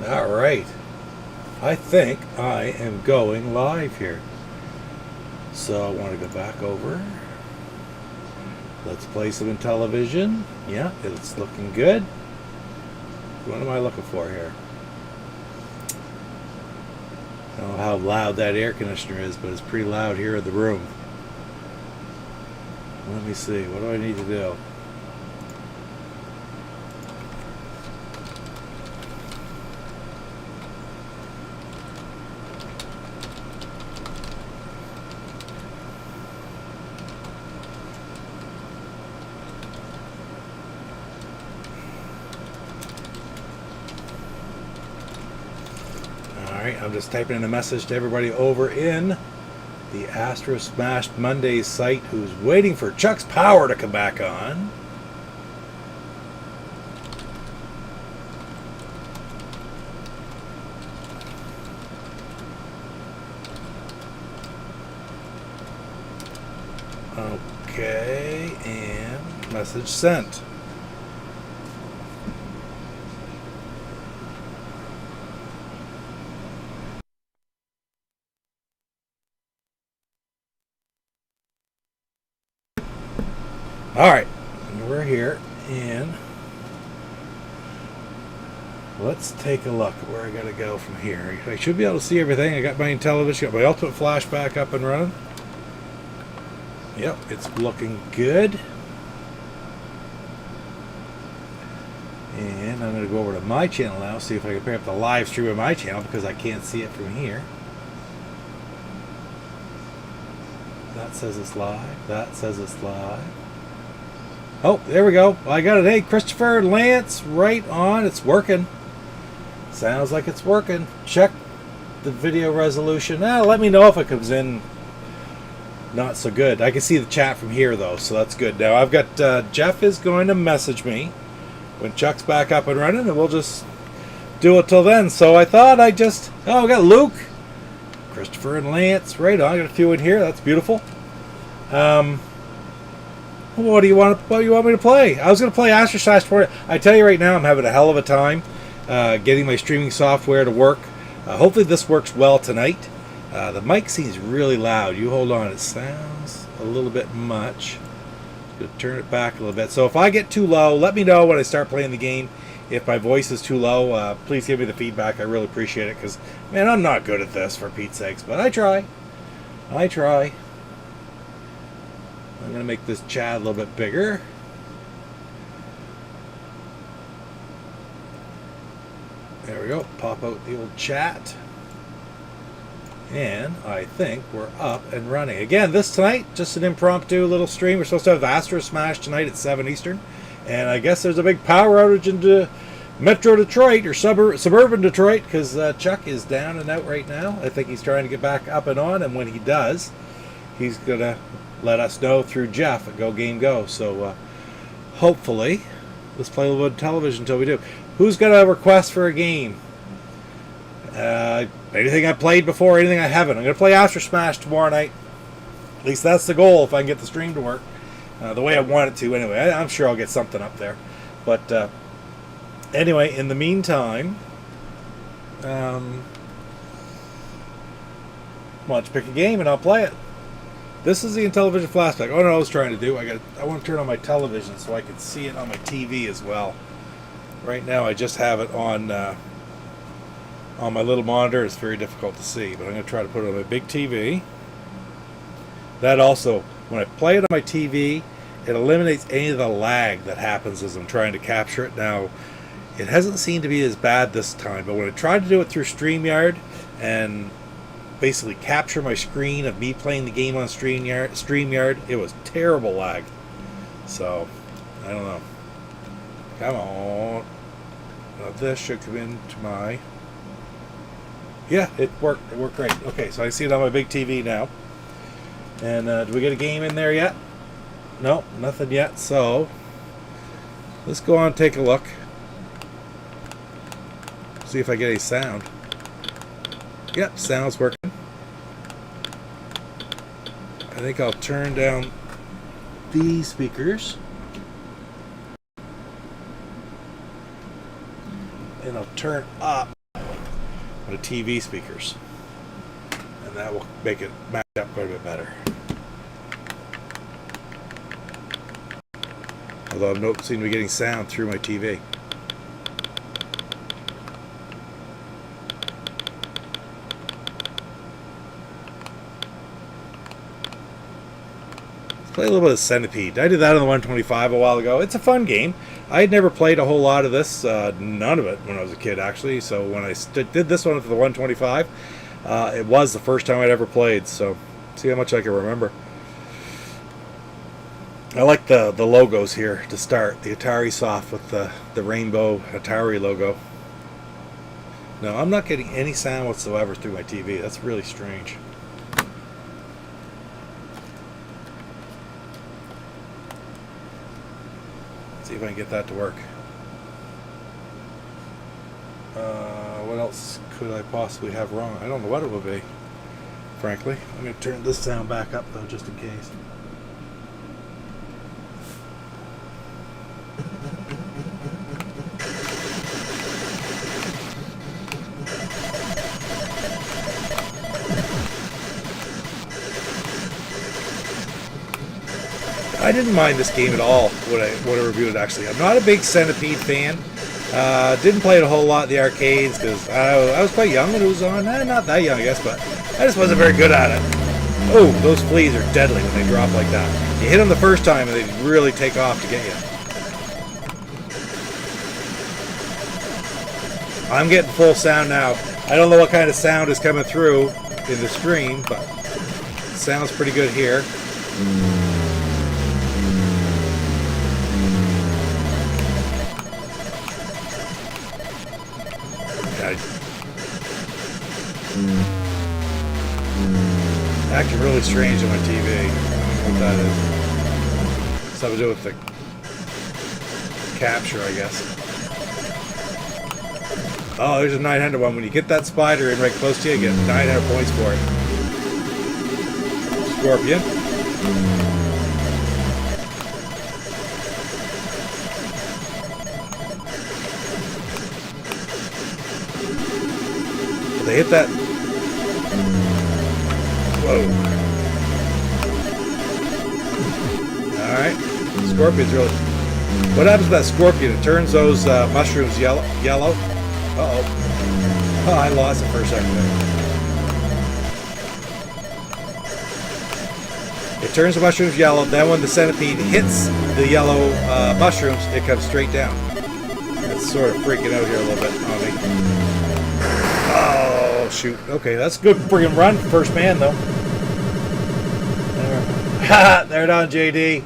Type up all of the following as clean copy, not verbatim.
All right. I think I am going live here. So I want to go back over. Let's play some Intellivision. Yeah, it's looking good. What am I looking for here? I don't know how loud that air conditioner is, but it's pretty loud here in the room. Let me see. What do I need to do? Alright, I'm just typing in a message to everybody over in the Astrosmashed Mondays site who's waiting for Chuck's power to come back on. Okay, and message sent. Alright, we're here, and let's take a look at where I gotta go from here. I should be able to see everything. I got my Intellivision, got my ultimate flashback up and running. Yep, it's looking good. And I'm going to go over to my channel now, see if I can pick up the live stream of my channel because I can't see it from here. That says it's live. That says it's live. Oh, there we go. I got it. Hey, Christopher, Lance, right on. It's working. Sounds like it's working. Check the video resolution. Let me know if it comes in not so good. I can see the chat from here, though, so that's good. Now, I've got Jeff is going to message me when Chuck's back up and running, and we'll just do it till then. So I thought I'd just... Oh, we got Luke, Christopher, and Lance. Right on. I got a few in here. That's beautiful. What do you want me to play? I was going to play Astrosmashed for it. I tell you right now, I'm having a hell of a time getting my streaming software to work. Hopefully this works well tonight. The mic seems really loud. You hold on. It sounds a little bit much. I'm going to turn it back a little bit. So if I get too low, let me know when I start playing the game. If my voice is too low, please give me the feedback. I really appreciate it because, man, I'm not good at this, for Pete's sakes. But I try. I try. I'm going to make this chat a little bit bigger. There we go. Pop out the old chat. And I think we're up and running. Again, this tonight, just an impromptu little stream. We're supposed to have Astrosmashed tonight at 7 Eastern. And I guess there's a big power outage into Metro Detroit or suburban Detroit because Chuck is down and out right now. I think he's trying to get back up and on. And when he does, he's going to let us know through Jeff at Go Game Go. So hopefully, let's play a little bit of television until we do. Who's got a request for a game? Anything I played before, anything I haven't. I'm going to play Astrosmashed tomorrow night. At least that's the goal if I can get the stream to work. The way I want it to anyway. I'm sure I'll get something up there. But anyway, in the meantime, why don't you pick a game and I'll play it. This is the Intellivision flashback. Oh no, I was trying to do. I want to turn on my television so I can see it on my TV as well. Right now I just have it on my little monitor. It's very difficult to see, but I'm going to try to put it on my big TV. That also, when I play it on my TV, it eliminates any of the lag that happens as I'm trying to capture it. Now, it hasn't seemed to be as bad this time, but when I tried to do it through StreamYard and basically capture my screen of me playing the game on StreamYard, it was terrible lag. So, I don't know. Come on. Now this should come into my... Yeah, it worked. It worked great. Okay, so I see it on my big TV now. And do we get a game in there yet? No, nothing yet. So let's go on and take a look. See if I get any sound. Yep, sound's working. I think I'll turn down these speakers. And I'll turn up on the TV speakers. And that will make it match up quite a bit better. Although I'm not seem to be getting sound through my TV. Play a little bit of Centipede. I did that on the 125 a while ago. It's a fun game. I had never played a whole lot of this, none of it when I was a kid actually. So when I did this one for the 125, it was the first time I'd ever played. So see how much I can remember. I like the logos here to start. The Atari Soft with the rainbow Atari logo. No, I'm not getting any sound whatsoever through my TV. That's really strange. See if I can get that to work. What else could I possibly have wrong? I don't know what it will be, frankly. I'm going to turn this sound back up though, just in case. I didn't mind this game at all when I reviewed it, actually. I'm not a big Centipede fan. Didn't play it a whole lot in the arcades because I was quite young when it was on. Not that young, I guess, but I just wasn't very good at it. Oh, those fleas are deadly when they drop like that. You hit them the first time and they really take off to get you. I'm getting full sound now. I don't know what kind of sound is coming through in the stream, but it sounds pretty good here. Acting really strange on my TV. I don't know what that is. Something to do with the capture, I guess. Oh, there's a 900 one. When you get that spider in right close to you, you get 900 points for it. Scorpion. They hit that. Whoa. Alright. Scorpion's really... What happens to that scorpion? It turns those mushrooms yellow. Uh-oh. Oh, I lost it for a second there. It turns the mushrooms yellow. Then when the centipede hits the yellow mushrooms, it comes straight down. It's sort of freaking out here a little bit on me. Oh, shoot. Okay, that's a good friggin' run. First man, though. There. There it on, JD.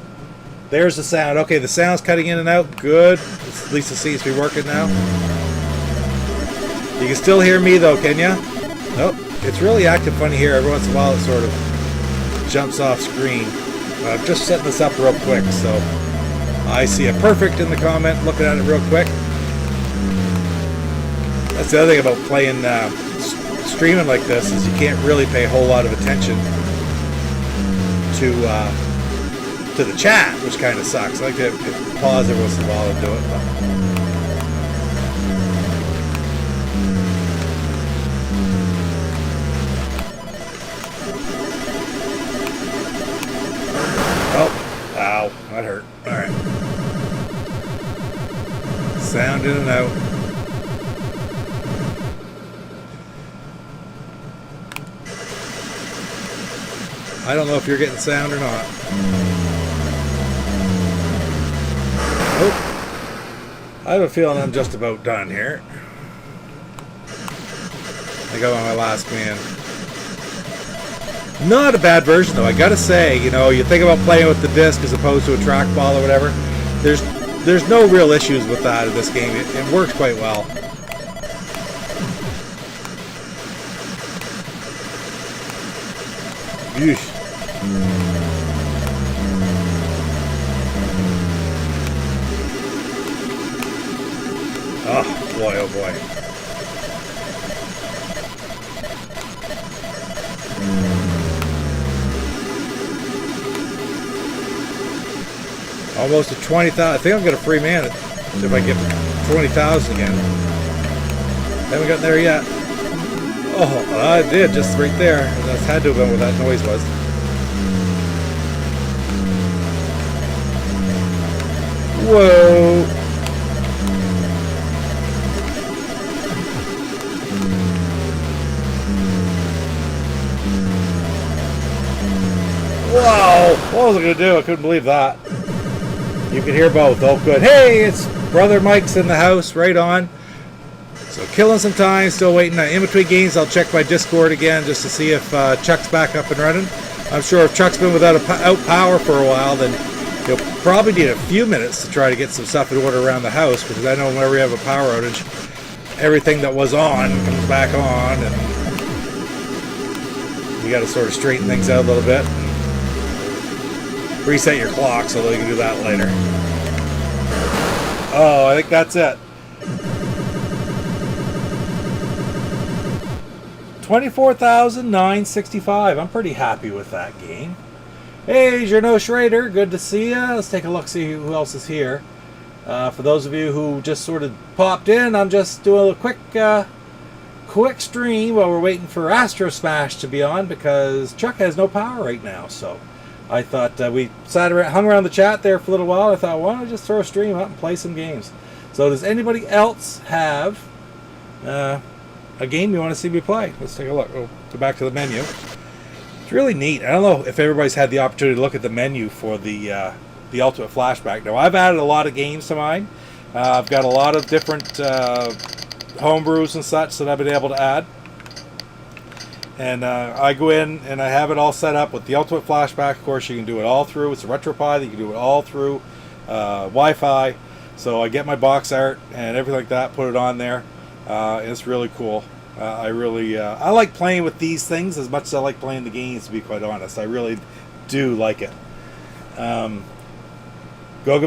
There's the sound. Okay, the sound's cutting in and out. Good. At least the seems to be working now. You can still hear me, though, can ya? Nope. It's really acting funny here. Every once in a while, it sort of jumps off screen. I'm just setting this up real quick, so I see a perfect in the comment. Looking at it real quick. That's the other thing about playing, streaming like this is you can't really pay a whole lot of attention to the chat, which kind of sucks. I like to pause every once in a while and do it. Oh, ow, that hurt. All right. Sound in and out. I don't know if you're getting sound or not. Oh, I have a feeling I'm just about done here. I got on my last man. Not a bad version though, I gotta say. You know, you think about playing with the disc as opposed to a trackball or whatever. There's no real issues with that in this game. It works quite well. Yeesh. Oh boy, oh boy. Almost to 20,000. I think I'll get a free man if I get 20,000 again. Haven't gotten there yet. Oh, I did, just right there. That had to have been what that noise was. Whoa. Wow. What was I going to do? I couldn't believe that. You can hear both. Oh, good. Hey, it's Brother Mike's in the house. Right on. So killing some time, still waiting. In between games, I'll check my Discord again just to see if Chuck's back up and running. I'm sure if Chuck's been without power for a while, then he'll probably need a few minutes to try to get some stuff in order around the house, because I know whenever we have a power outage, everything that was on comes back on, and you got to sort of straighten things out a little bit. Reset your clocks, although you can do that later. Oh, I think that's it. 24,965. I'm pretty happy with that game. Hey, Jerno Schrader, good to see you. Let's take a look, see who else is here. For those of you who just sort of popped in, I'm just doing a quick stream while we're waiting for Astrosmashed to be on, because Chuck has no power right now. So I thought we hung around the chat there for a little while. I thought, why don't I just throw a stream up and play some games? So does anybody else have a game you want to see me play? Let's take a look. Oh, go back to the menu. It's really neat. I don't know if everybody's had the opportunity to look at the menu for the Ultimate Flashback. Now, I've added a lot of games to mine. I've got a lot of different homebrews and such that I've been able to add. And I go in and I have it all set up with the Ultimate Flashback. Of course, you can do it all through. It's a RetroPie that you can do it all through Wi-Fi. So I get my box art and everything like that, put it on there. It's really cool. I like playing with these things as much as I like playing the games, to be quite honest. I really do like it. Go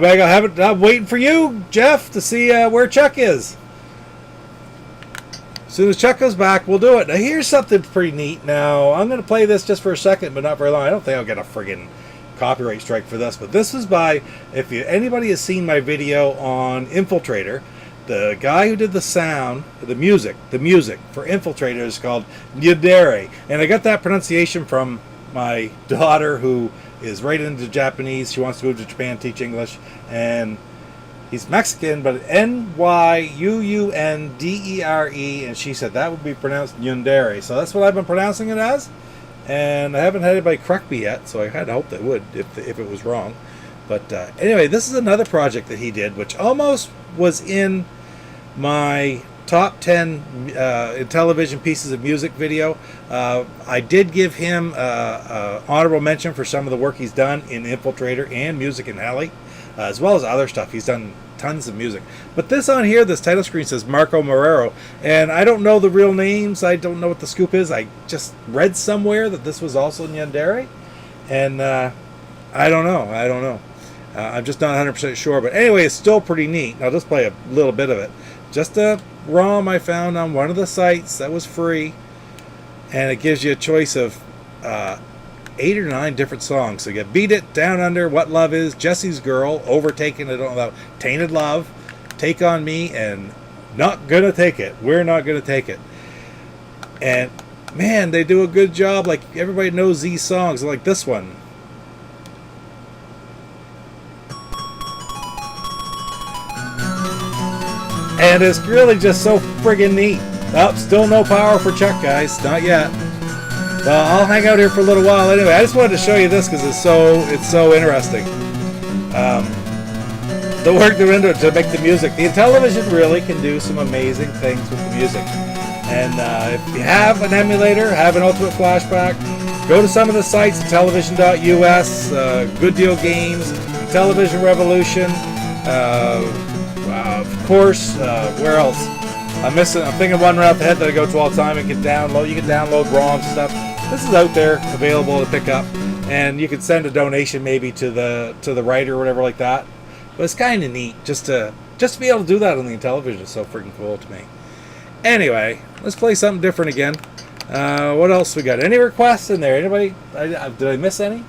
back. I'm waiting for you, Jeff, to see where Chuck is. As soon as Chuck goes back, we'll do it. Now, here's something pretty neat. Now, I'm going to play this just for a second, but not very long. I don't think I'll get a friggin' copyright strike for this, but this is by, if anybody has seen my video on Infiltrator, the guy who did the sound, the music for Infiltrator is called Yudere. And I got that pronunciation from my daughter, who is right into Japanese. She wants to move to Japan, teach English. And he's Mexican, but Nyuundere. And she said that would be pronounced Yundere. So that's what I've been pronouncing it as. And I haven't had anybody correct me yet, so I had hoped they would if it was wrong. But anyway, this is another project that he did, which almost was in my top 10 Intellivision pieces of music video. I did give him honorable mention for some of the work he's done in Infiltrator and Music in Heli, as well as other stuff. He's done tons of music. But this on here, this title screen says Marco Marrero, and I don't know the real names. I don't know what the scoop is. I just read somewhere that this was also Nyandere, and I don't know. I'm just not 100% sure. But anyway, it's still pretty neat. I'll just play a little bit of it. Just a ROM I found on one of the sites that was free, and it gives you a choice of 8 or 9 different songs. So you get Beat It, Down Under, What Love Is, Jesse's Girl, Overtaken, I don't know, Tainted Love, Take On Me, and Not Gonna Take It. We're Not Gonna Take It. And man, they do a good job. Like, everybody knows these songs, like this one. And it's really just so friggin' neat. Oh, still no power for Chuck, guys. Not yet. Well, I'll hang out here for a little while anyway. I just wanted to show you this because it's so interesting. The work they're into to make the music. The Intellivision really can do some amazing things with the music. And if you have an emulator, have an Ultimate Flashback, go to some of the sites, Intellivision.us, Good Deal Games, Intellivision Revolution, of course, where else? I'm thinking one right off the head that I go to all the time and can download. You can download ROMs and stuff. This is out there, available to pick up, and you can send a donation maybe to the writer or whatever like that. But it's kind of neat just to be able to do that on the Intellivision. Is so freaking cool to me. Anyway, let's play something different again. What else we got? Any requests in there? Anybody? Did I miss any?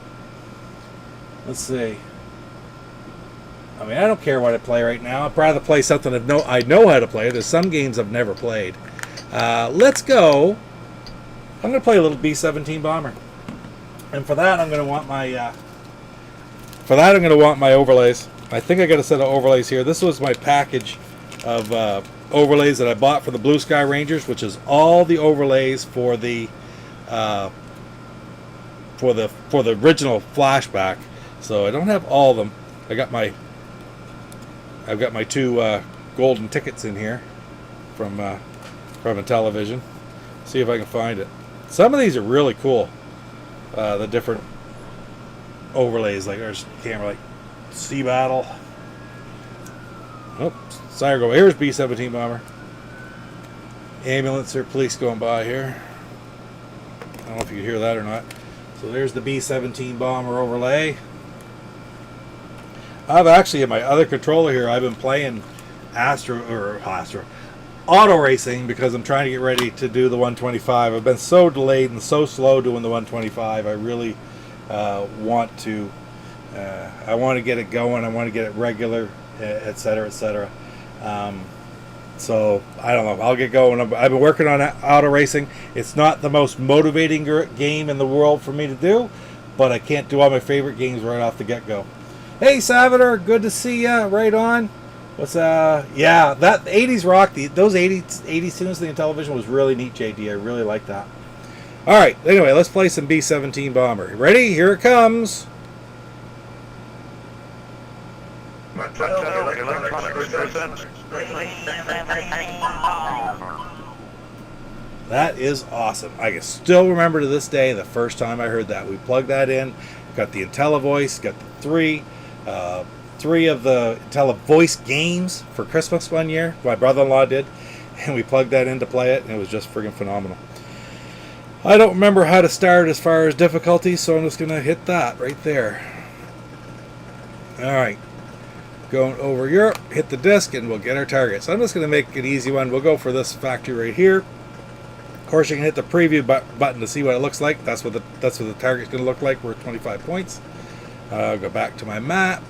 Let's see. I mean, I don't care what I play right now. I'd rather play something I know how to play. There's some games I've never played. Let's go I'm going to play a little B-17 bomber. And for that, I'm going to want my overlays. I think I got a set of overlays here. This was my package of overlays that I bought for the Blue Sky Rangers, which is all the overlays for the original flashback. So I don't have all of them. I've got my 2 golden tickets in here from Intellivision. See if I can find it. Some of these are really cool. The different overlays, like there's camera, like Sea Battle. Oh, siren go. Here's B-17 bomber. Ambulance or police going by here. I don't know if you can hear that or not. So there's the B-17 bomber overlay. I've actually, in my other controller here, I've been playing auto racing because I'm trying to get ready to do the 125. I've been so delayed and so slow doing the 125. I really want to get it going. I want to get it regular, etc., etc. So I don't know. I'll get going. I've been working on auto racing. It's not the most motivating game in the world for me to do, but I can't do all my favorite games right off the get-go. Hey, Salvador, good to see ya. Right on. Yeah, that 80s rock, those 80s tunes in the Intellivision was really neat, JD. I really like that. All right, anyway, let's play some B-17 bomber. Ready? Here it comes. That is awesome. I can still remember to this day the first time I heard that. We plugged that in, got the IntelliVoice, got the three of the IntelliVoice games for Christmas one year. My brother-in-law did, and we plugged that in to play it, and it was just friggin' phenomenal. I don't remember how to start as far as difficulty, so I'm just going to hit that right there. Alright. Going over Europe, hit the disc, and we'll get our target. So I'm just going to make an easy one. We'll go for this factory right here. Of course, you can hit the preview button to see what it looks like. That's what the target's going to look like. We're at 25 points. I'll go back to my map,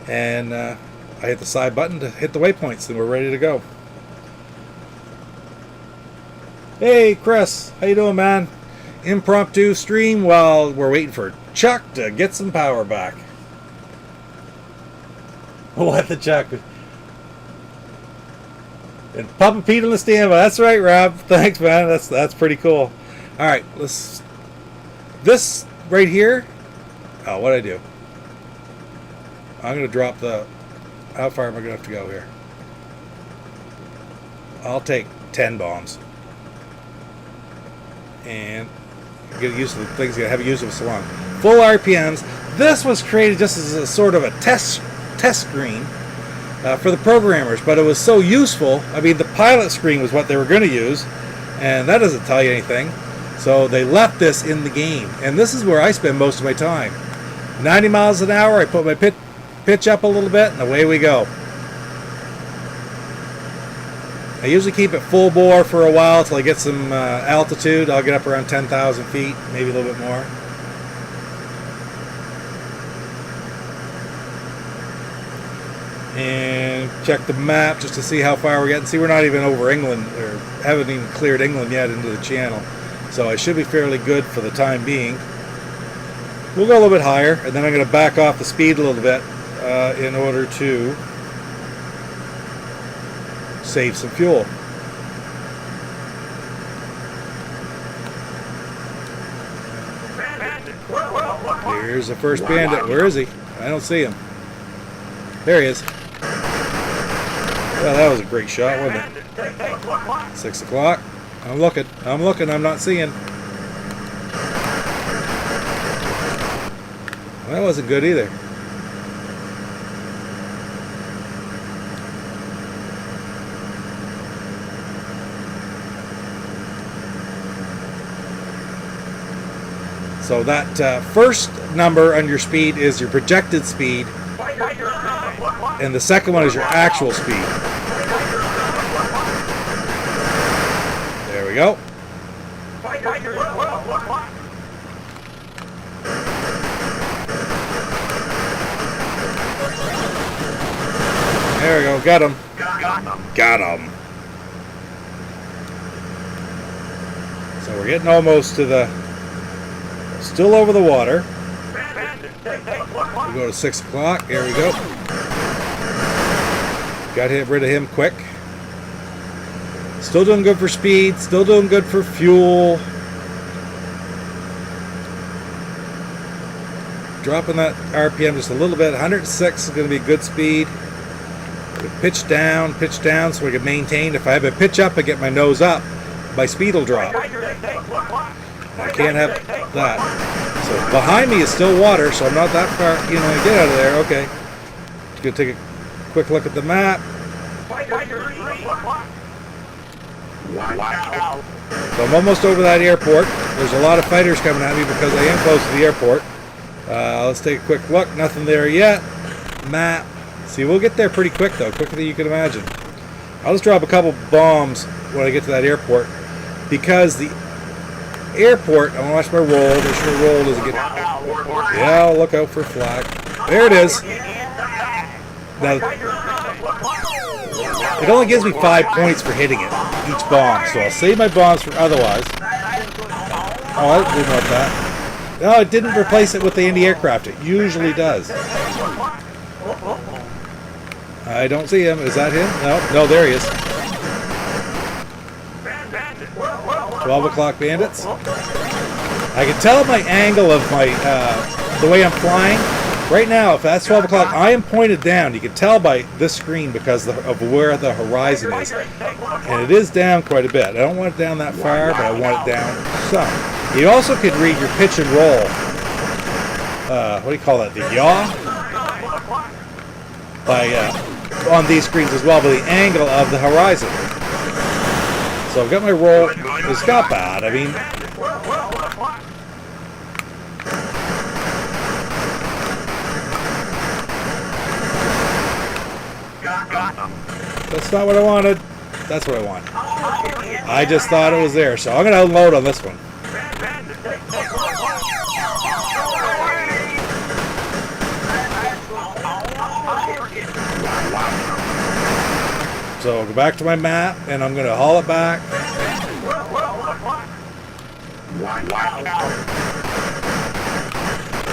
and I hit the side button to hit the waypoints, and we're ready to go. Hey, Chris, how you doing, man? Impromptu stream while we're waiting for Chuck to get some power back. What the Chuck? And Papa Pete on the standby. That's right, Rob. Thanks, man. That's pretty cool. All right, this right here. Oh, what'd I do? I'm gonna drop the. How far am I gonna have to go here? I'll take 10 bombs. And get used to the things I haven't used them so long. Full RPMs. This was created just as a sort of a test screen for the programmers, but it was so useful. I mean, the pilot screen was what they were going to use, and that doesn't tell you anything. So they left this in the game, and this is where I spend most of my time. 90 miles an hour. I put my pitch up a little bit, and away we go. I usually keep it full bore for a while till I get some altitude. I'll get up around 10,000 feet, maybe a little bit more. And check the map just to see how far we're getting. See, we're not even over England, or haven't even cleared England yet into the channel. So I should be fairly good for the time being. We'll go a little bit higher, and then I'm going to back off the speed a little bit in order to save some fuel. Here's the first bandit. Where is he? I don't see him. There he is. Well, that was a great shot, wasn't it? 6 o'clock. I'm looking, I'm not seeing. Well, that wasn't good either. So that first number on your speed is your projected speed, and the second one is your actual speed. There we go. There we go. Got him. So we're getting almost to the, still over the water. We go to 6 o'clock. Here we go. Got rid of him quick. Still doing good for speed. Still doing good for fuel. Dropping that RPM just a little bit. 106 is going to be good speed. Pitch down so we can maintain. If I have a pitch up, I get my nose up. My speed will drop. I can't have that. So behind me is still water, so I'm not that far. You know, I get out of there. Okay. Just gonna take a quick look at the map. So I'm almost over that airport. There's a lot of fighters coming at me because I am close to the airport. Let's take a quick look. Nothing there yet. Map. See, we'll get there pretty quick though, quicker than you can imagine. I'll just drop a couple bombs when I get to that airport, because the airport, I want to watch my roll, make sure my roll doesn't get... Yeah, I'll look out for flag. There it is. Now, it only gives me 5 points for hitting it, each bomb, so I'll save my bombs for otherwise. Oh, I didn't want that. No, it didn't replace it with the anti-aircraft. It usually does. I don't see him. Is that him? No, there he is. 12 o'clock bandits. I can tell my angle of my, the way I'm flying. Right now, if that's 12 o'clock, I am pointed down. You can tell by this screen because of where the horizon is. And it is down quite a bit. I don't want it down that far, but I want it down some. You also could read your pitch and roll. What do you call that? The yaw? By, on these screens as well, by the angle of the horizon. So I've got my roll. It's not bad. I mean, that's not what I wanted. That's what I want. I just thought it was there, so I'm going to unload on this one. So I'll go back to my map, and I'm going to haul it back.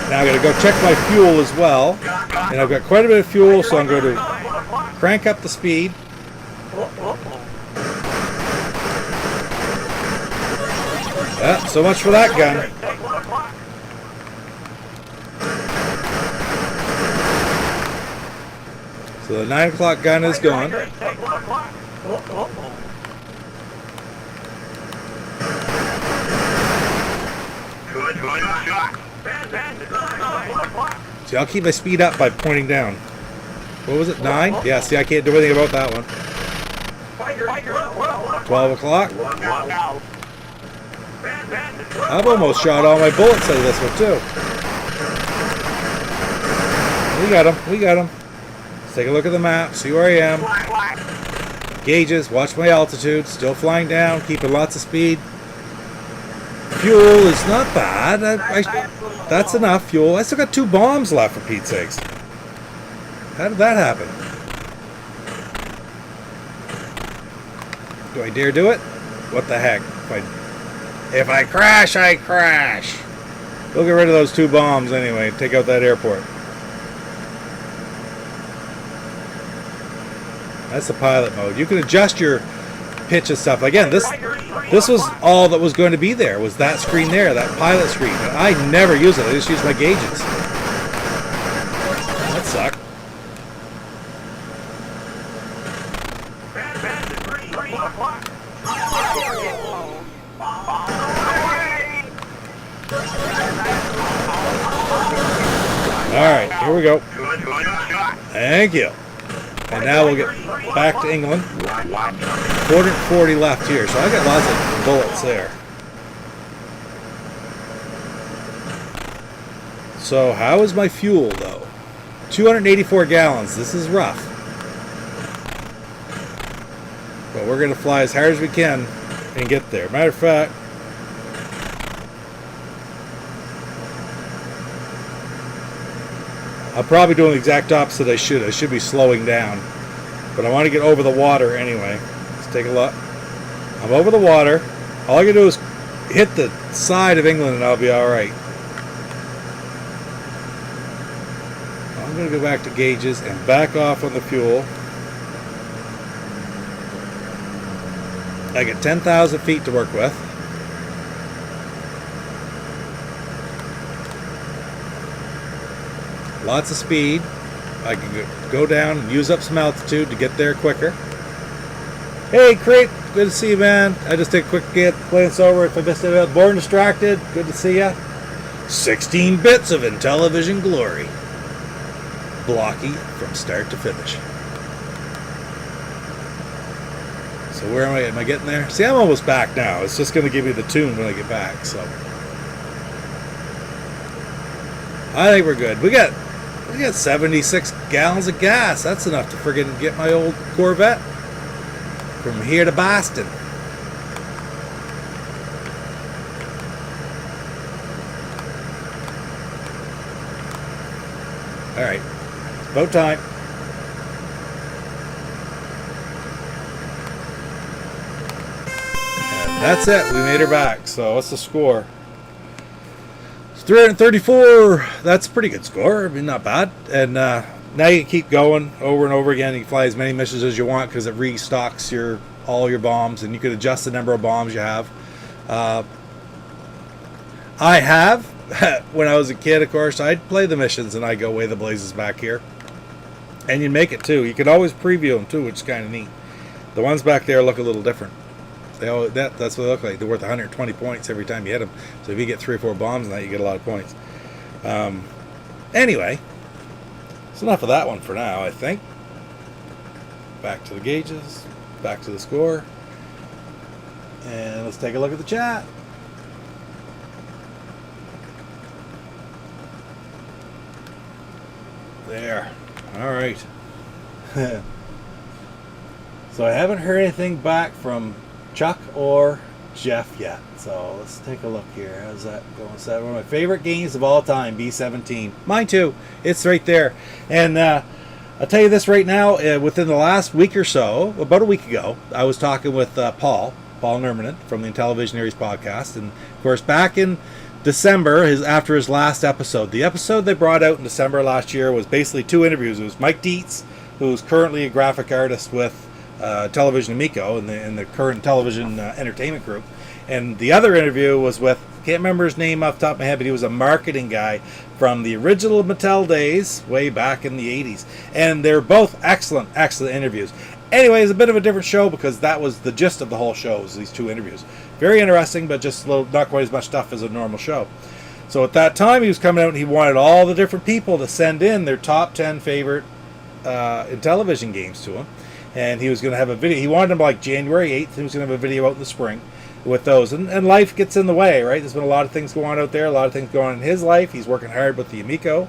Now I'm going to go check my fuel as well. And I've got quite a bit of fuel, so I'm going to crank up the speed. Yeah, so much for that gun. So the 9 o'clock gun is gone. See, I'll keep my speed up by pointing down. What was it, 9? Yeah, see, I can't do anything about that one. 12 o'clock. I've almost shot all my bullets out of this one, too. We got him. We got him. Let's take a look at the map, see where I am. Gauges, watch my altitude. Still flying down, keeping lots of speed. Fuel is not bad. That's enough fuel. I still got 2 bombs left, for Pete's sakes. How did that happen? Do I dare do it? What the heck? If I crash, I crash. We'll get rid of those 2 bombs anyway. Take out that airport. That's the pilot mode. You can adjust your pitch and stuff. Again, this was all that was going to be there, was that screen there, that pilot screen. And I never use it. I just use my gauges. That sucked. Alright, here we go. Thank you. And now we'll get back to England. 440 left here, so I got lots of bullets there. So how is my fuel though? 284 gallons. This is rough. But we're going to fly as hard as we can and get there. Matter of fact, I'm probably doing the exact opposite I should. I should be slowing down. But I want to get over the water anyway. Let's take a look. I'm over the water. All I can do is hit the side of England and I'll be alright. I'm going to go back to gauges and back off on the fuel. I get 10,000 feet to work with. Lots of speed. I can go down and use up some altitude to get there quicker. Hey, Crate, good to see you, man. I just take a quick glance over. If I missed it, born distracted. Good to see ya. 16 bits of Intellivision glory. Blocky from start to finish. So where am I? Am I getting there? See, I'm almost back now. It's just going to give me the tune when I get back. So I think we're good. We got 76 gallons of gas. That's enough to friggin' get my old Corvette from here to Boston. All right, it's about time. And that's it. We made her back. So what's the score? 334. That's a pretty good score. I mean, not bad. And now you can keep going over and over again. You can fly as many missions as you want because it restocks all your bombs, and you can adjust the number of bombs you have. I have when I was a kid, of course, I'd play the missions and I'd go way the blazes back here, and you'd make it too. You could always preview them too, which is kind of neat. The ones back there look a little different. That's what they look like. They're worth 120 points every time you hit them. So if you get 3 or 4 bombs in that, you get a lot of points. Anyway, that's enough of that one for now, I think. Back to the gauges. Back to the score. And let's take a look at the chat. There. All right. So I haven't heard anything back from Chuck or Jeff yet. So let's take a look here. How's that going? So one of my favorite games of all time, B-17. Mine too. It's right there. And I'll tell you this right now. Within the last week or so, about a week ago, I was talking with Paul Nermanen from the Intellivision Aries podcast. And of course, back in December, after his last episode, the episode they brought out in December last year was basically 2 interviews. It was Mike Dietz, who's currently a graphic artist with Television Amico in the current television entertainment group, and the other interview was with, can't remember his name off the top of my head, but he was a marketing guy from the original Mattel days way back in the 80s, and they're both excellent interviews. Anyway, it's a bit of a different show because that was the gist of the whole show, was these 2 interviews. Very interesting, but just not quite as much stuff as a normal show. So at that time, he was coming out and he wanted all the different people to send in their top 10 favorite Intellivision games to him. And he was going to have a video. He wanted them like January 8th. He was going to have a video out in the spring with those. And life gets in the way, right? There's been a lot of things going on out there, a lot of things going on in his life. He's working hard with the Amico.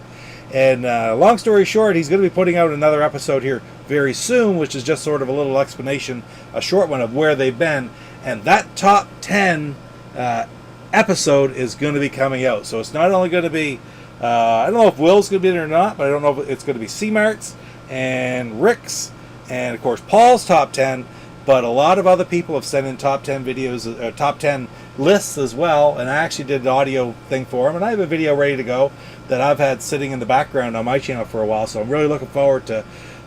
And long story short, he's going to be putting out another episode here very soon, which is just sort of a little explanation, a short one of where they've been. And that top 10 episode is going to be coming out. So it's not only going to be, I don't know if Will's going to be there or not, but I don't know if it's going to be C-Mart's and Rick's. And of course Paul's top 10, but a lot of other people have sent in top 10 videos, top 10 lists as well, and I actually did an audio thing for them, and I have a video ready to go that I've had sitting in the background on my channel for a while, so I'm really looking forward to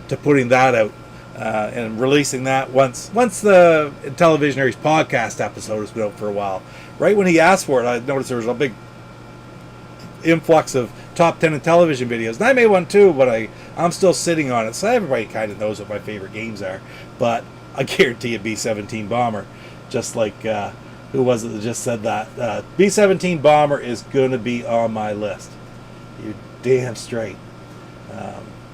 putting that out and releasing that once the Intellivision Aries podcast episode has been out for a while. Right when he asked for it, I noticed there was a big influx of top 10 Intellivision videos, and I made one too, but I'm still sitting on it, so everybody kind of knows what my favorite games are. But I guarantee you B-17 Bomber, just like who was it that just said that, B-17 Bomber is going to be on my list. You're damn straight.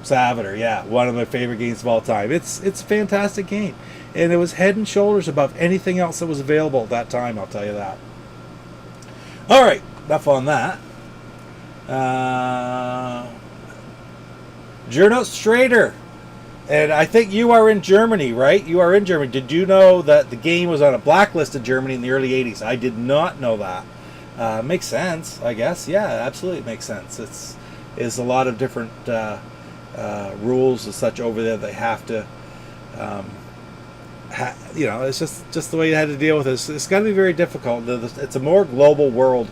Savater, yeah, one of my favorite games of all time. It's a fantastic game, and it was head and shoulders above anything else that was available at that time, I'll tell you that. Alright, enough on that. Gernot Strader, and I think you are in Germany, right? You are in Germany. Did you know that the game was on a blacklist in Germany in the early 80s? I did not know that. Makes sense, I guess. Yeah, absolutely makes sense. It's a lot of different rules and such over there they have to it's just the way you had to deal with it. It's got to be very difficult. It's a more global world.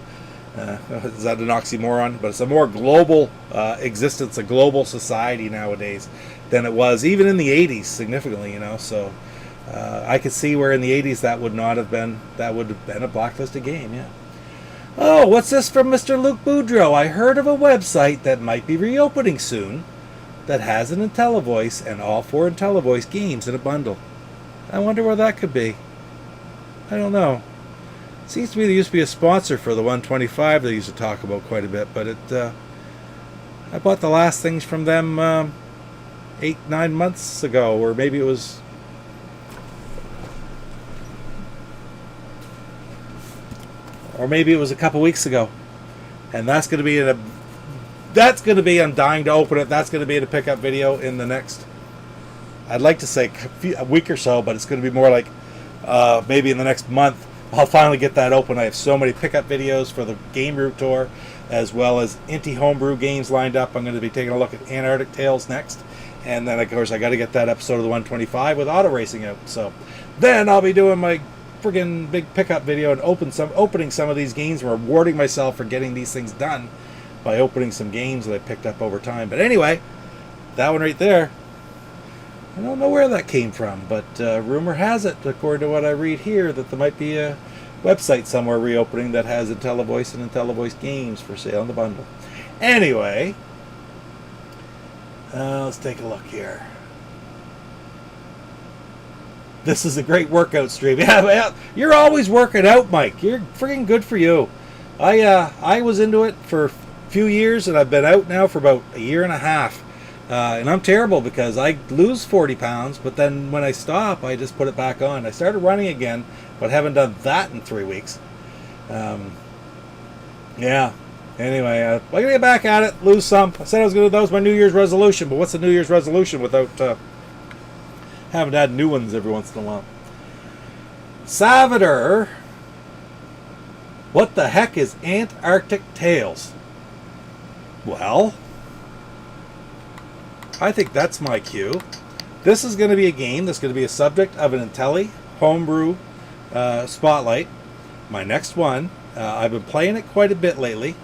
Is that an oxymoron? But it's a more global existence, a global society nowadays than it was even in the 80s, significantly. So I could see where in the 80s that would have been a blacklisted game. Yeah. Oh, what's this from Mr. Luke Boudreau? I heard of a website that might be reopening soon that has an Intellivoice and all 4 Intellivoice games in a bundle. I wonder where that could be. I don't know. Seems to me there used to be a sponsor for the 125 they used to talk about quite a bit, but I bought the last things from them 8-9 months ago, or maybe it was a couple weeks ago, and that's going to be I'm dying to open it. That's going to be in a pickup video in the next, I'd like to say a week or so, but it's going to be more like maybe in the next month. I'll finally get that open. I have so many pickup videos for the Game Root Tour, as well as Inti Homebrew games lined up. I'm going to be taking a look at Antarctic Tales next, and then of course I got to get that episode of the 125 with auto racing out. So then I'll be doing my friggin' big pickup video and opening some of these games and rewarding myself for getting these things done by opening some games that I picked up over time. But anyway, that one right there, I don't know where that came from, but rumor has it, according to what I read here, that there might be a website somewhere reopening that has Intellivoice and Intellivoice games for sale in the bundle. Anyway, let's take a look here. This is a great workout stream. Yeah, you're always working out, Mike. You're freaking good for you. I was into it for a few years, and I've been out now for about a year and a half. And I'm terrible because I lose 40 pounds, but then when I stop, I just put it back on. I started running again, but haven't done that in 3 weeks. Yeah. Anyway, I'm going to get back at it, lose some. I said I was going to, that was my New Year's resolution, but what's a New Year's resolution without having to add new ones every once in a while? Salvador, what the heck is Antarctic Tales? Well, I think that's my cue. This is going to be a game that's going to be a subject of an Intelli Homebrew Spotlight. My next one. I've been playing it quite a bit lately.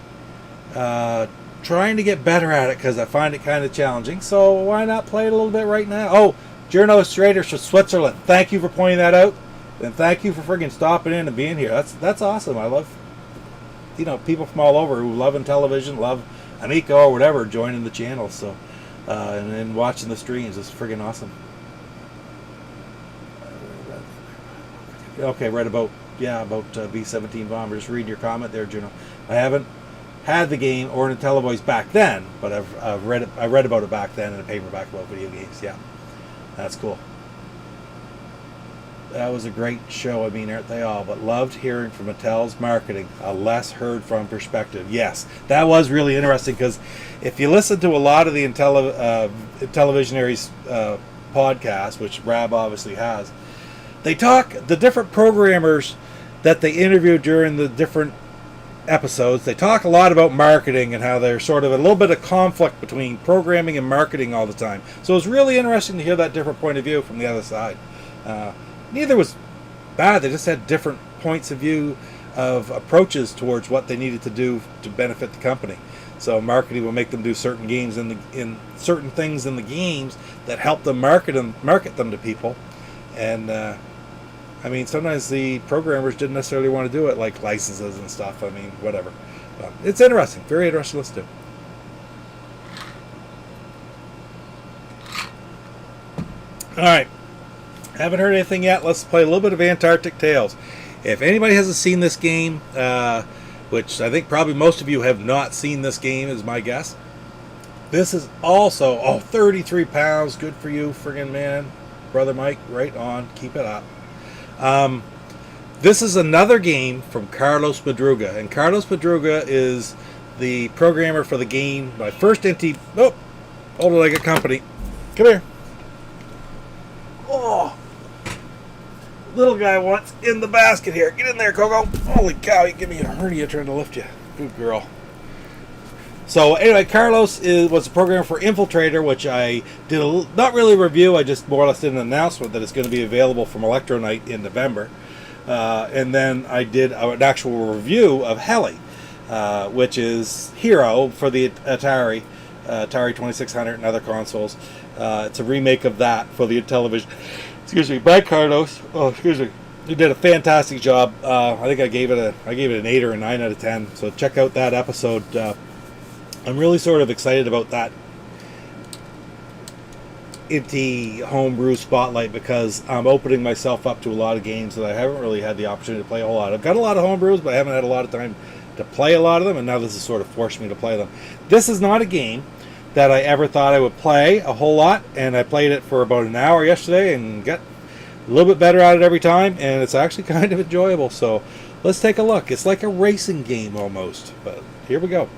Trying to get better at it because I find it kind of challenging. So why not play it a little bit right now? Oh, Journo Strader from Switzerland. Thank you for pointing that out. And thank you for friggin' stopping in and being here. That's awesome. I love, people from all over who love Intellivision, love Amico or whatever, joining the channel. So, and watching the streams. It's friggin' awesome. Okay, right about B-17 Bomber. Just reading your comment there, Juno. I haven't had the game or an Intellivoice back then, but I've read it. I read about it back then in a paperback about video games. Yeah, that's cool. That was a great show. I mean, aren't they all? But loved hearing from Mattel's marketing, a less heard from perspective. Yes, that was really interesting because if you listen to a lot of the Intellivisionaries podcast, which Rab obviously has, they talk, the different programmers that they interviewed during the different episodes, they talk a lot about marketing and how there's sort of a little bit of conflict between programming and marketing all the time. So it was really interesting to hear that different point of view from the other side. Neither was bad. They just had different points of view of approaches towards what they needed to do to benefit the company. So marketing will make them do certain games in certain things in the games that help them market them to people. And I mean, sometimes the programmers didn't necessarily want to do it, like licenses and stuff. I mean, whatever. But it's interesting. Very interesting to listen to. All right. Haven't heard anything yet. Let's play a little bit of Antarctic Tales. If anybody hasn't seen this game, which I think probably most of you have not seen this game, is my guess. This is also, 33 pounds. Good for you, friggin' man. Brother Mike, right on. Keep it up. This is another game from Carlos Madruga. And Carlos Madruga is the programmer for the game. My first Inti... Oh, hold it like a company. Come here. Oh, little guy wants in the basket here. Get in there, Coco. Holy cow, you give me a hernia trying to lift you. Good girl. So anyway, Carlos was a programmer for Infiltrator, which I did not really a review. I just more or less did an announcement that it's going to be available from Electronite in November. And then I did an actual review of Heli, which is Hero for the Atari 2600 and other consoles. It's a remake of that for the Intellivision. Excuse me, by Carlos. Oh, excuse me. He did a fantastic job. I think I gave it an 8 or a 9 out of 10. So check out that episode. I'm really sort of excited about that Inti homebrew spotlight because I'm opening myself up to a lot of games that I haven't really had the opportunity to play a whole lot. I've got a lot of homebrews, but I haven't had a lot of time to play a lot of them, and now this has sort of forced me to play them. This is not a game that I ever thought I would play a whole lot, and I played it for about an hour yesterday and got a little bit better at it every time, and it's actually kind of enjoyable. So let's take a look. It's like a racing game almost, but here we go.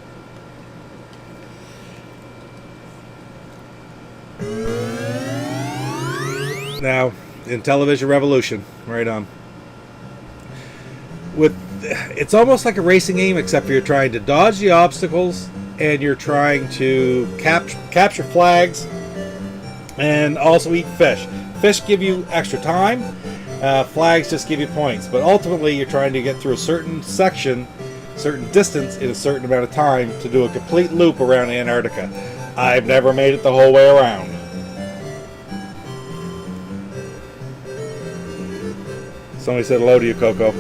Now, Intellivision Revolution, right on. It's almost like a racing game, except for you're trying to dodge the obstacles and you're trying to capture flags and also eat fish. Fish give you extra time. Flags just give you points. But ultimately, you're trying to get through a certain section, certain distance in a certain amount of time to do a complete loop around Antarctica. I've never made it the whole way around. Somebody said hello to you, Coco.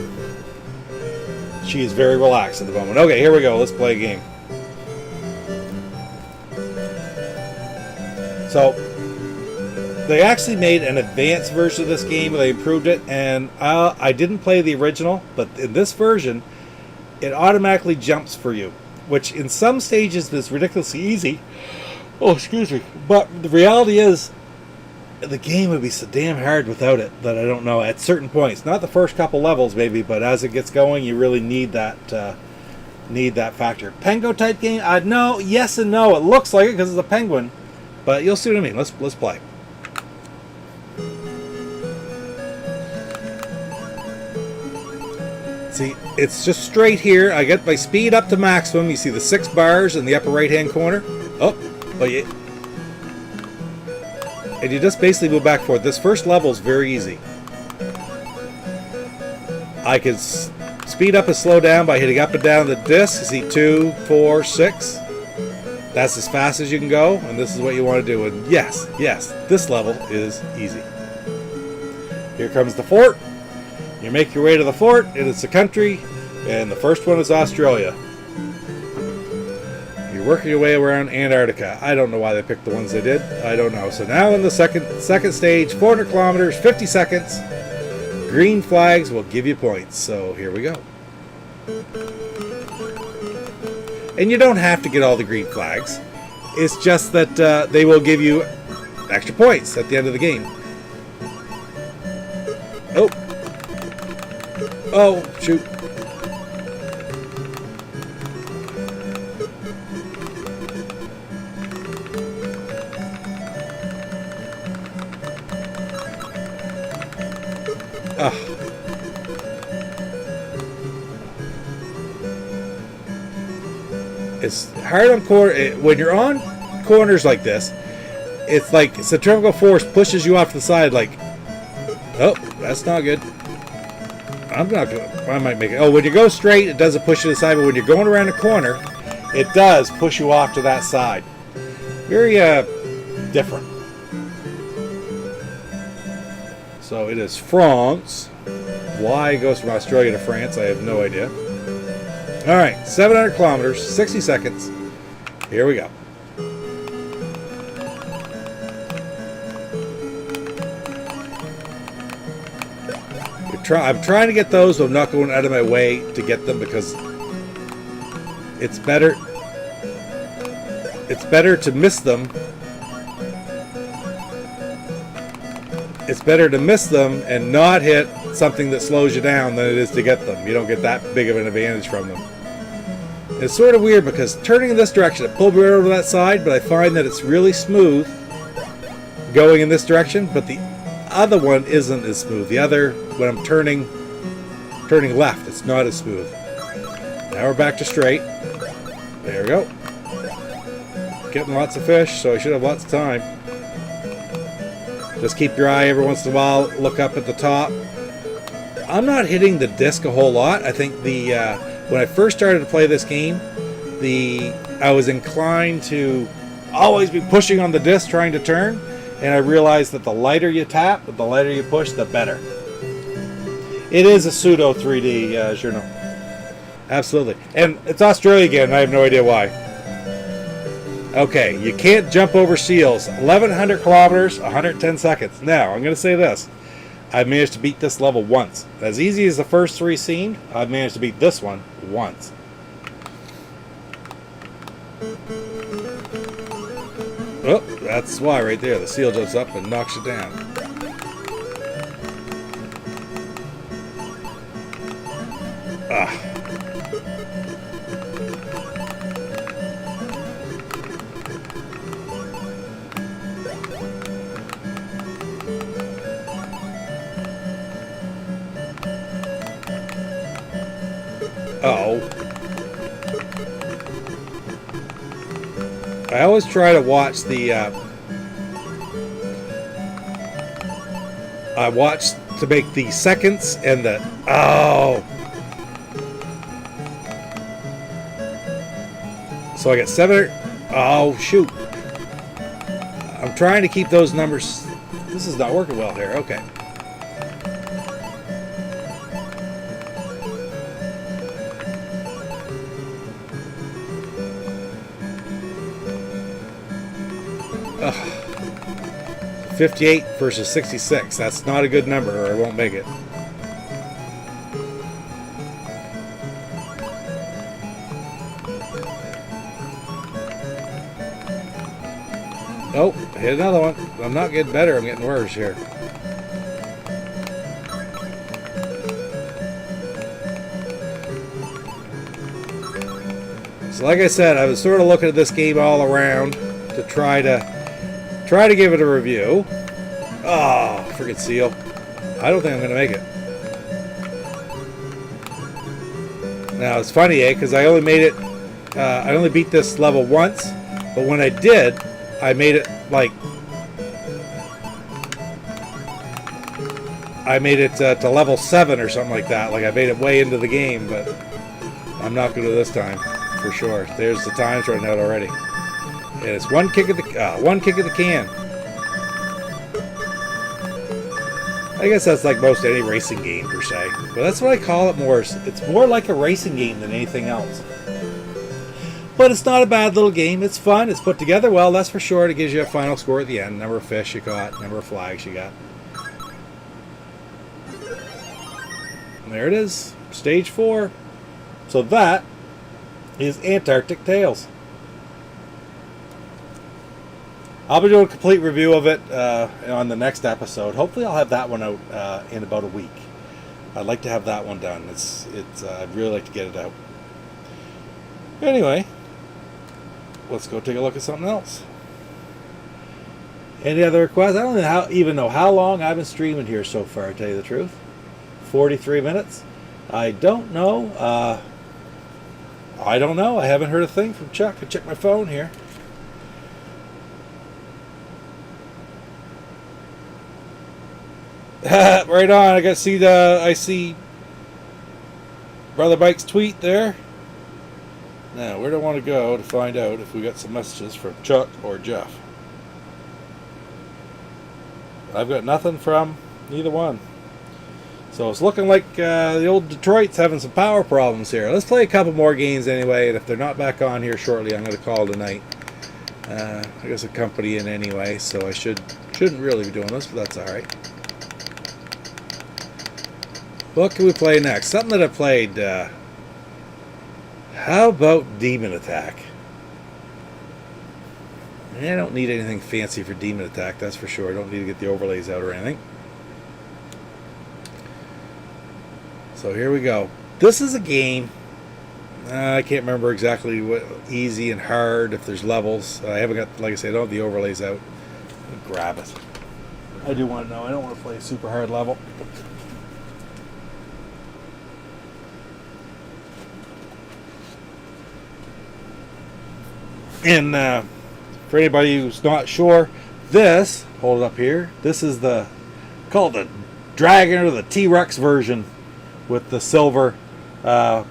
She is very relaxed at the moment. Okay, here we go. Let's play a game. So, they actually made an advanced version of this game. They improved it, and I didn't play the original, but in this version, it automatically jumps for you, which in some stages is ridiculously easy. Oh, excuse me. But the reality is, the game would be so damn hard without it that I don't know. At certain points, not the first couple levels maybe, but as it gets going, you really need that factor. Pengo type game? No, yes and no. It looks like it because it's a penguin, but you'll see what I mean. Let's play. See, it's just straight here. I get my speed up to maximum. You see the 6 bars in the upper right-hand corner. Oh, but yeah. And you just basically move back and forth. This first level is very easy. I can speed up and slow down by hitting up and down the disc. You see 2, 4, 6. That's as fast as you can go, and this is what you want to do. And yes, this level is easy. Here comes the fort. You make your way to the fort, and it's a country, and the first one is Australia. You're working your way around Antarctica. I don't know why they picked the ones they did. I don't know. So now in the second stage, 400 kilometers, 50 seconds. Green flags will give you points. So here we go. And you don't have to get all the green flags. It's just that they will give you extra points at the end of the game. Oh, shoot. It's hard on corner. When you're on corners like this, it's like centrifugal force pushes you off to the side. Like, oh, that's not good. I might make it. Oh, when you go straight, it doesn't push you to the side. But when you're going around a corner, it does push you off to that side. Very different. So it is France. Why it goes from Australia to France, I have no idea. All right, 700 kilometers, 60 seconds. Here we go. I'm trying to get those, but I'm not going out of my way to get them because it's better. It's better to miss them. It's better to miss them and not hit something that slows you down than it is to get them. You don't get that big of an advantage from them. It's sort of weird because turning in this direction, it pulled me right over that side, but I find that it's really smooth going in this direction, but the other one isn't as smooth. The other, when I'm turning left, it's not as smooth. Now we're back to straight. There we go. getting lots of fish, so I should have lots of time. Just keep your eye every once in a while, look up at the top. I'm not hitting the disc a whole lot. I think when I first started to play this game, I was inclined to always be pushing on the disc trying to turn, and I realized that the lighter you tap, the lighter you push, the better. It is a pseudo 3D journal. Absolutely. And it's Australia again, I have no idea why. Okay, you can't jump over seals. 1,100 kilometers, 110 seconds. Now, I'm going to say this. I've managed to beat this level once. As easy as the first 3 seemed, I've managed to beat this one once. Oh, that's why right there. The seal jumps up and knocks you down. Ah. Uh-oh. I always try to watch the I watch to make the seconds and the so I got 700. Oh shoot, I'm trying to keep those numbers. This is not working well here. Okay. Ugh. 58 versus 66. That's not a good number, or I won't make it. Oh, hit another one. I'm not getting better. I'm getting worse here. So like I said, I was sort of looking at this game all around to try to give it a review. Oh, friggin' seal. I don't think I'm going to make it. Now, it's funny, because I only made it, I only beat this level once, but when I did, I made it, to level 7 or something like that. Like, I made it way into the game, but I'm not going to this time, for sure. There's the times running out already. And it's one kick of the can. I guess that's like most any racing game per se, but that's what I call it more. It's more like a racing game than anything else. But it's not a bad little game. It's fun. It's put together well, that's for sure. It gives you a final score at the end. Number of fish you caught, number of flags you got. And there it is, stage 4. So that is Antarctic Tales. I'll be doing a complete review of it on the next episode. Hopefully I'll have that one out in about a week. I'd like to have that one done. I'd really like to get it out. Anyway, let's go take a look at something else. Any other requests? I don't even know how long I've been streaming here so far, to tell you the truth. 43 minutes? I don't know. I don't know. I haven't heard a thing from Chuck. I checked my phone here. Right on. I see Brother Mike's tweet there. Now, where do I want to go to find out if we got some messages from Chuck or Jeff? I've got nothing from neither one. So it's looking like the old Detroit's having some power problems here. Let's play a couple more games anyway, and if they're not back on here shortly, I'm going to call tonight. I guess a company in anyway, so I shouldn't really be doing this, but that's alright. What can we play next? Something that I played. How about Demon Attack? I don't need anything fancy for Demon Attack, that's for sure. I don't need to get the overlays out or anything. So here we go. This is a game. I can't remember exactly what easy and hard, if there's levels. I haven't got, like I said, I don't have the overlays out. Grab it. I do want to know. I don't want to play a super hard level. And For anybody who's not sure, this, hold it up here, this is called the Dragon or the T-Rex version with the silver. How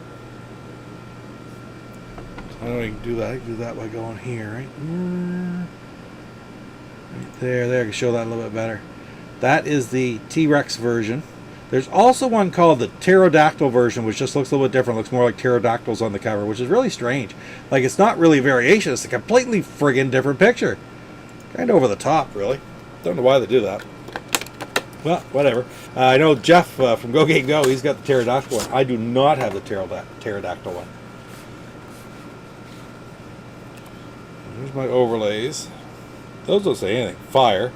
do I do that? I can do that by going here, right? Right there. I can show that a little bit better. That is the T-Rex version. There's also one called the pterodactyl version, which just looks a little bit different. Looks more like pterodactyls on the cover, which is really strange. Like, it's not really variation. It's a completely friggin' different picture. Kind of over the top, really. Don't know why they do that. Well, whatever. I know Jeff from Go Game Go, he's got the pterodactyl one. I do not have the pterodactyl one. Here's my overlays. Those don't say anything. Fire.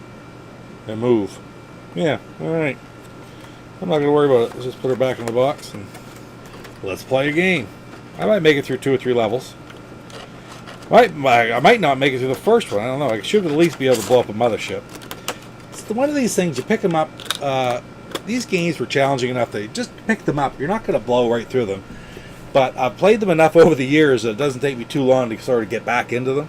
And move. Yeah, alright. I'm not going to worry about it. Let's just put her back in the box and let's play a game. I might make it through 2 or 3 levels. I might not make it through the first one. I don't know. I should at least be able to blow up a mothership. It's one of these things, you pick them up. These games were challenging enough that you just pick them up. You're not going to blow right through them. But I've played them enough over the years that it doesn't take me too long to sort of get back into them.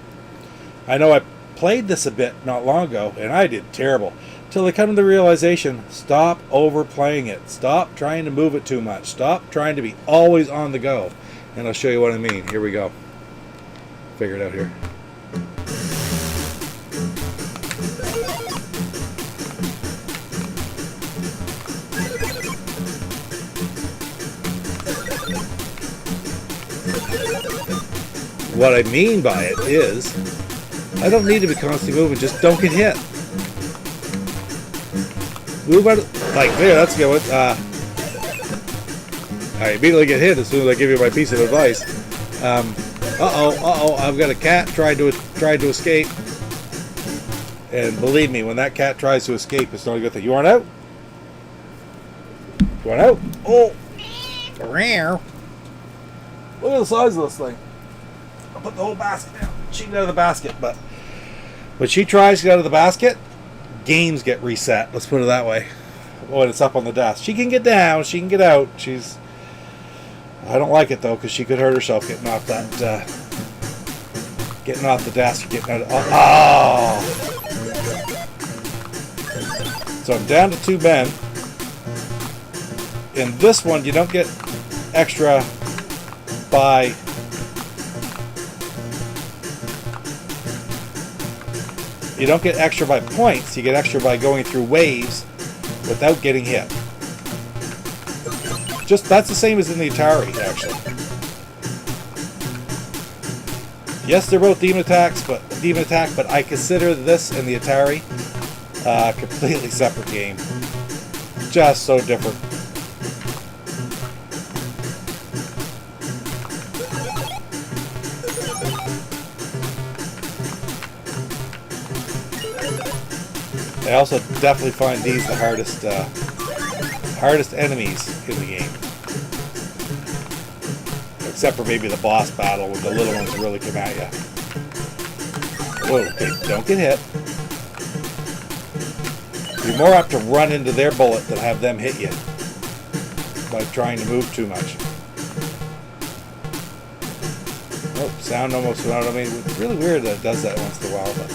I know I played this a bit not long ago, and I did terrible. Till I come to the realization, stop overplaying it. Stop trying to move it too much. Stop trying to be always on the go. And I'll show you what I mean. Here we go. Figure it out here. What I mean by it is, I don't need to be constantly moving, just don't get hit. Move out of, like there, that's a good one. I immediately get hit as soon as I give you my piece of advice. I've got a cat tried to escape. And believe me, when that cat tries to escape, it's not a good thing. You want out? You want out? Oh! Look at the size of this thing. I'll put the whole basket down. She can get out of the basket, but when she tries to get out of the basket, games get reset. Let's put it that way. When it's up on the desk. She can get down, she can get out. I don't like it though, because she could hurt herself getting off that, getting off the desk, getting out of, oh! So I'm down to 2 men. In this one, you don't get extra by points. You get extra by going through waves without getting hit. That's the same as in the Atari, actually. Yes, they're both Demon Attack, but I consider this and the Atari a completely separate game. Just so different. I also definitely find these the hardest enemies in the game. Except for maybe the boss battle when the little ones really come at you. Whoa, okay, don't get hit. You're more apt to run into their bullet than have them hit you by trying to move too much. Oh, sound almost went out. I mean, it's really weird that it does that once in a while, but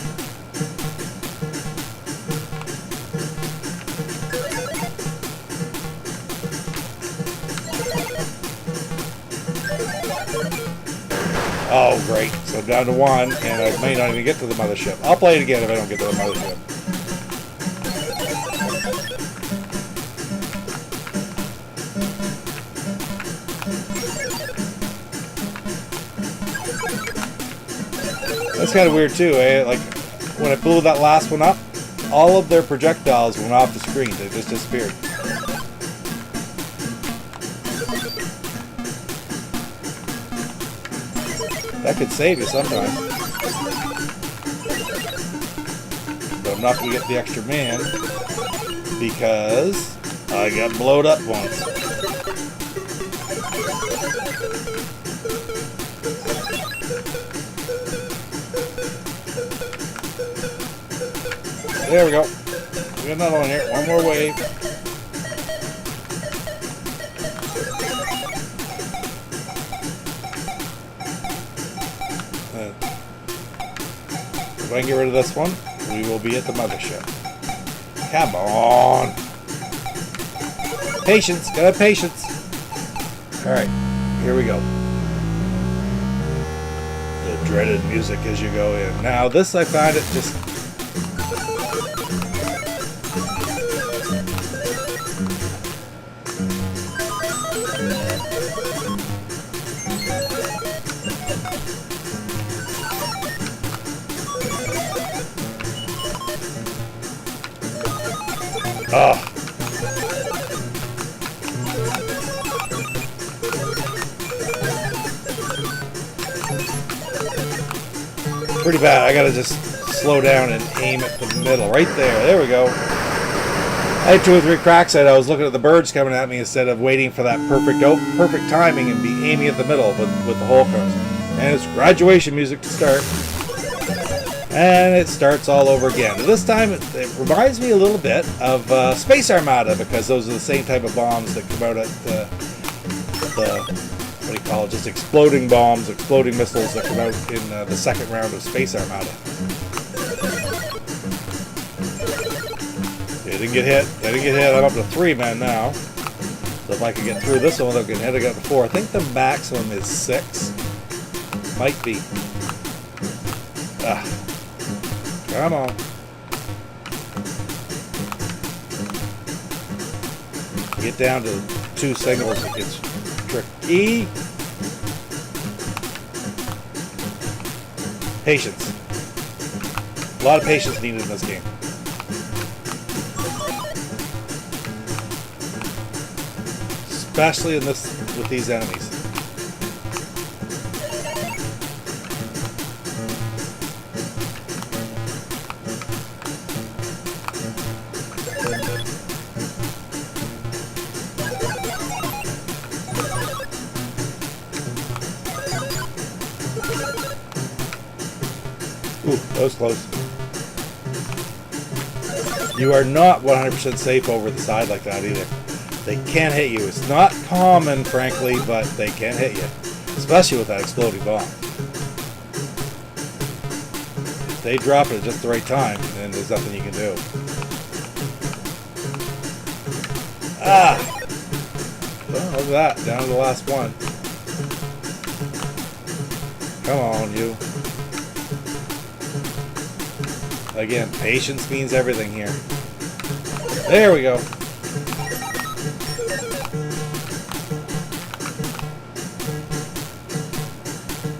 oh, great. So I'm down to 1, and I may not even get to the mothership. I'll play it again if I don't get to the mothership. That's kind of weird, too, eh? Like, when I blew that last one up, all of their projectiles went off the screen. They just disappeared. That could save you sometime. But I'm not going to get the extra man because I got blowed up once. There we go. We got another one here. One more wave. if I can get rid of this one, we will be at the mothership. Come on. Patience. Gotta have patience. Alright, here we go. The dreaded music as you go in. Now, this I find it just... Oh. Pretty bad. I gotta just slow down and aim at the middle. Right there. There we go. I had 2 or 3 cracks at it. I was looking at the birds coming at me instead of waiting for that perfect timing and be aiming at the middle with the hole comes. And it's graduation music to start. And it starts all over again. This time it reminds me a little bit of Space Armada, because those are the same type of bombs that come out at the what do you call it? Just exploding bombs, exploding missiles that come out in the second round of Space Armada. They didn't get hit. They didn't get hit. I'm up to 3 men now. So if I can get through this one without getting hit, I got to 4. I think the maximum is 6. Might be. Come on. Get down to 2 singles, it gets tricky. Patience. A lot of patience needed in this game. Especially with these enemies. Ooh, that was close. You are not 100% safe over the side like that either. They can hit you. It's not common, frankly, but they can hit you. Especially with that exploding bomb. If they drop it at just the right time, then there's nothing you can do. Ah! Well, look at that. Down to the last one. Come on, you. Again, patience means everything here. There we go.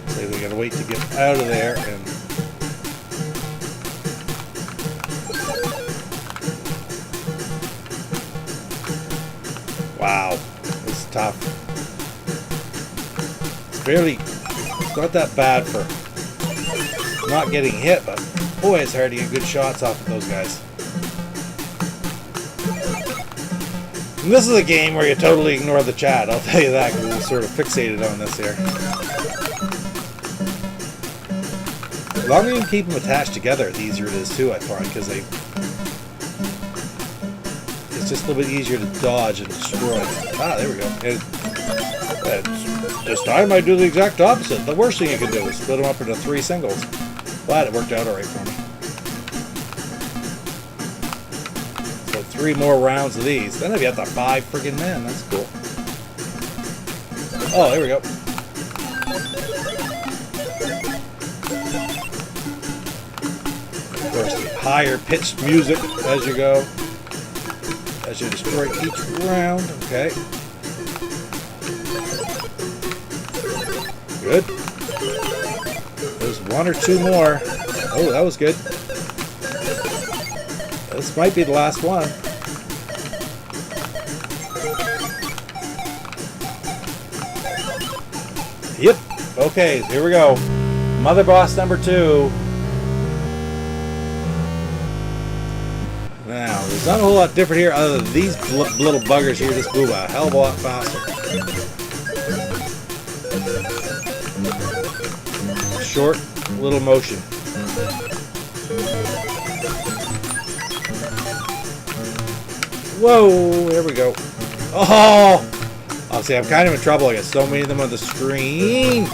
So we gotta wait to get out of there and... Wow, this is tough. It's not that bad for not getting hit, but boy, it's hard to get good shots off of those guys. And this is a game where you totally ignore the chat, I'll tell you that, because we're sort of fixated on this here. The longer you can keep them attached together, the easier it is too, I find, because it's just a little bit easier to dodge and destroy. Ah, there we go. This time I do the exact opposite. The worst thing you can do is split them up into 3 singles. Glad it worked out alright for me. So 3 more rounds of these. Then I'd be up to 5 friggin' men. That's cool. Oh, there we go. Of course, the higher pitched music as you go. As you destroy each round. Okay. Good. There's 1 or 2 more. Oh, that was good. This might be the last one. Yep. Okay, here we go. Mother boss number 2. Now, there's not a whole lot different here other than these little buggers here just move a hell of a lot faster. Short little motion. Whoa, there we go. Oh! I'll see, I'm kind of in trouble. I got so many of them on the screen.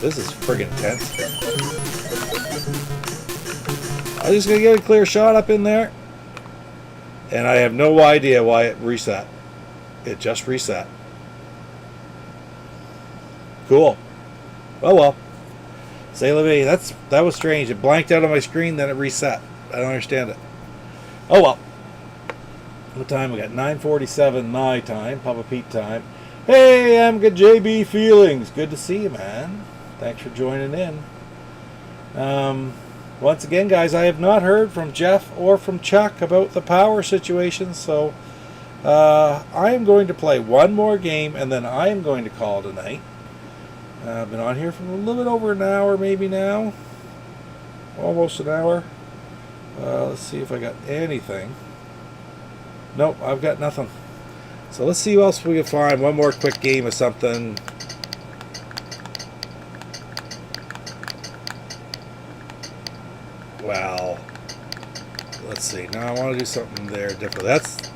This is friggin' tense. I'm just going to get a clear shot up in there. And I have no idea why it reset. It just reset. Cool. Oh well. Say la vie. That was strange. It blanked out on my screen, then it reset. I don't understand it. Oh well. What time we got? 9:47 my time, Papa Pete time. Hey, I'm good. JB Feelings. Good to see you, man. Thanks for joining in. Once again, guys, I have not heard from Jeff or from Chuck about the power situation, so I am going to play one more game, and then I am going to call tonight. I've been on here for a little bit over an hour, maybe now. Almost an hour. Let's see if I got anything. Nope, I've got nothing. So let's see what else we can find. One more quick game of something. Well, let's see. Now I want to do something there different.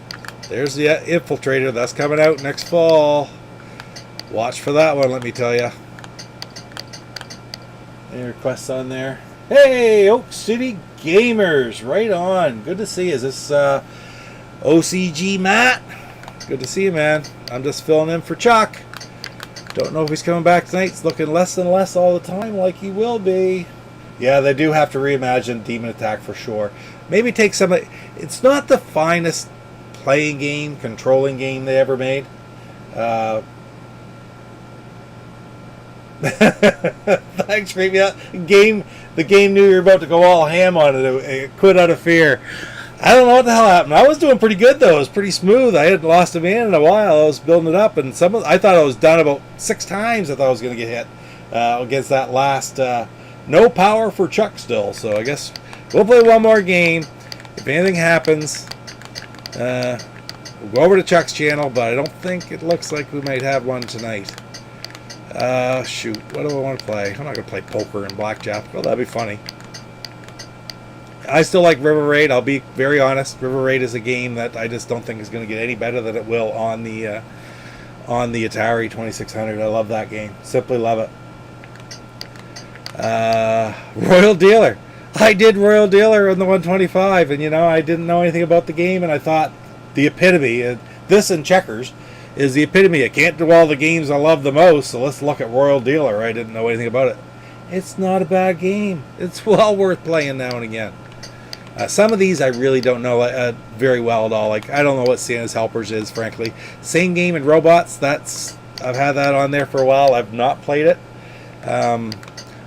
There's the Infiltrator. That's coming out next fall. Watch for that one, let me tell you. Any requests on there? Hey, Oak City Gamers. Right on. Good to see you. Is this OCG Matt? Good to see you, man. I'm just filling in for Chuck. Don't know if he's coming back tonight. It's looking less and less all the time like he will be. Yeah, they do have to reimagine Demon Attack for sure. Maybe take some... It's not the finest playing game, controlling game they ever made. Thanks, Creepy. The game knew you were about to go all ham on it. It quit out of fear. I don't know what the hell happened. I was doing pretty good though. It was pretty smooth. I hadn't lost a man in a while. I was building it up, and I thought I was done about 6 times. I thought I was going to get hit against that last. No power for Chuck still. So I guess we'll play one more game. If anything happens, we'll go over to Chuck's channel. But I don't think it looks like we might have one tonight. Shoot. What do I want to play? I'm not going to play poker and blackjack. Well, that'd be funny. I still like River Raid. I'll be very honest. River Raid is a game that I just don't think is going to get any better than it will on the Atari 2600. I love that game. Simply love it. Royal Dealer. I did Royal Dealer on the 125, and I didn't know anything about the game, and I thought the epitome. This and Checkers is the epitome. I can't do all the games I love the most, so let's look at Royal Dealer. I didn't know anything about it. It's not a bad game. It's well worth playing now and again. Some of these I really don't know very well at all. Like, I don't know what Santa's Helpers is, frankly. Same Game and Robots. I've had that on there for a while. I've not played it.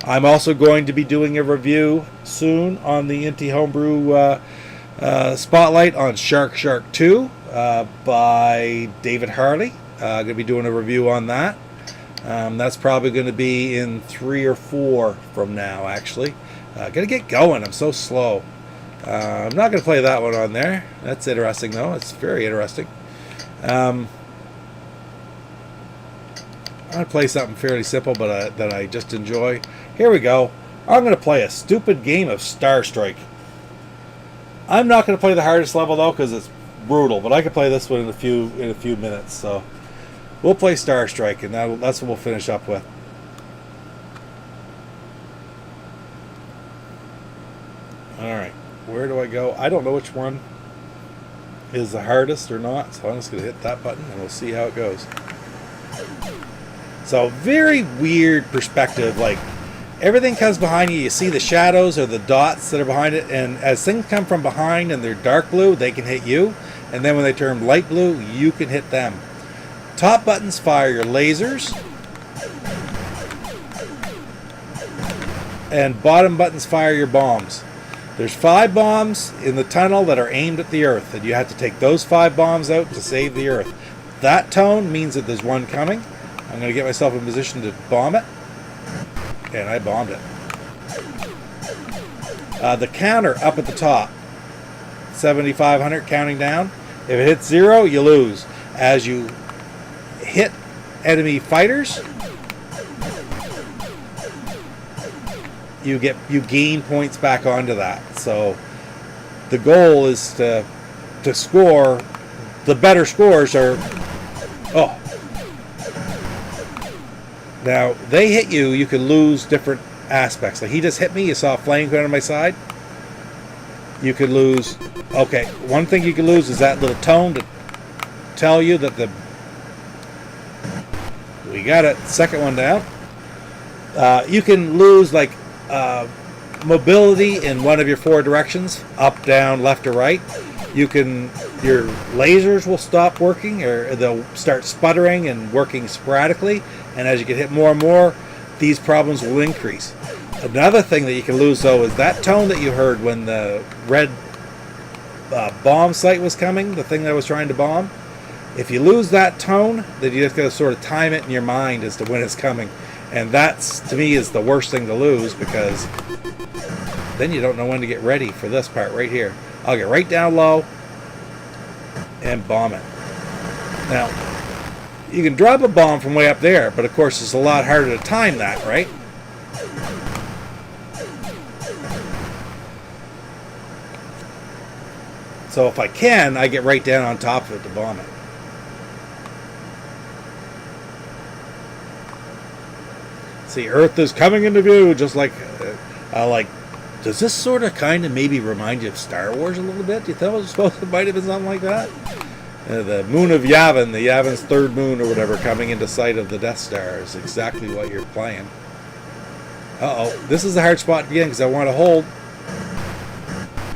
I'm also going to be doing a review soon on the Inti Homebrew Spotlight on Shark 2 by David Harley. Going to be doing a review on that. That's probably going to be in 3 or 4 from now, actually. Got to get going. I'm so slow. I'm not going to play that one on there. That's interesting, though. It's very interesting. I'm going to play something fairly simple, but that I just enjoy. Here we go. I'm going to play a stupid game of Star Strike. I'm not going to play the hardest level, though, because it's brutal. But I can play this one in a few minutes. So we'll play Star Strike, and that's what we'll finish up with. All right. Where do I go? I don't know which one is the hardest or not, so I'm just going to hit that button and we'll see how it goes. So, very weird perspective. Like, everything comes behind you. You see the shadows or the dots that are behind it, and as things come from behind and they're dark blue, they can hit you. And then when they turn light blue, you can hit them. Top buttons fire your lasers, and bottom buttons fire your bombs. There's 5 bombs in the tunnel that are aimed at the Earth, and you have to take those 5 bombs out to save the Earth. That tone means that there's one coming. I'm going to get myself in position to bomb it, and I bombed it. The counter up at the top, 7,500 counting down. If it hits 0, you lose. As you hit enemy fighters, you gain points back onto that. So the goal is to score. The better scores are Now, they hit you, you can lose different aspects. Like he just hit me, you saw a flame going on my side. You could lose, okay, one thing you can lose is that little tone to tell you that we got it, second one down. You can lose like mobility in one of your 4 directions, up, down, left, or right. Your lasers will stop working, or they'll start sputtering and working sporadically, and as you get hit more and more, these problems will increase. Another thing that you can lose, though, is that tone that you heard when the red bomb sight was coming, the thing that I was trying to bomb. If you lose that tone, then you just got to sort of time it in your mind as to when it's coming. And that's, to me, is the worst thing to lose, because then you don't know when to get ready for this part right here. I'll get right down low and bomb it. Now, you can drop a bomb from way up there, but of course it's a lot harder to time that, right? So if I can, I get right down on top of it to bomb it. See, Earth is coming into view, just like, does this sort of kind of maybe remind you of Star Wars a little bit? Do you think it was supposed to might have been something like that? The moon of Yavin, the Yavin's third moon or whatever, coming into sight of the Death Star is exactly what you're playing. Uh-oh, this is a hard spot to begin because I want to hold.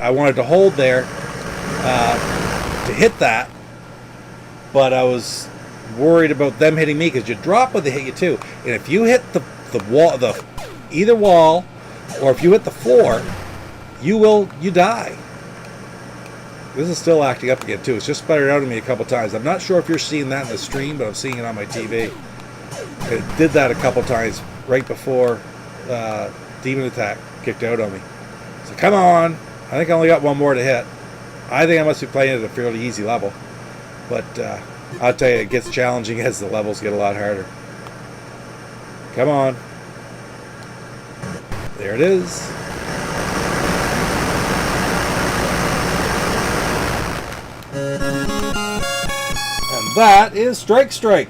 I wanted to hold there to hit that, but I was worried about them hitting me because you drop when they hit you too. And if you hit the wall, either wall, or if you hit the floor, you die. This is still acting up again too. It's just sputtered out of me a couple times. I'm not sure if you're seeing that in the stream, but I'm seeing it on my TV. It did that a couple times right before Demon Attack kicked out on me. So come on. I think I only got one more to hit. I think I must be playing at a fairly easy level. But I'll tell you, it gets challenging as the levels get a lot harder. Come on. There it is. And that is Strike.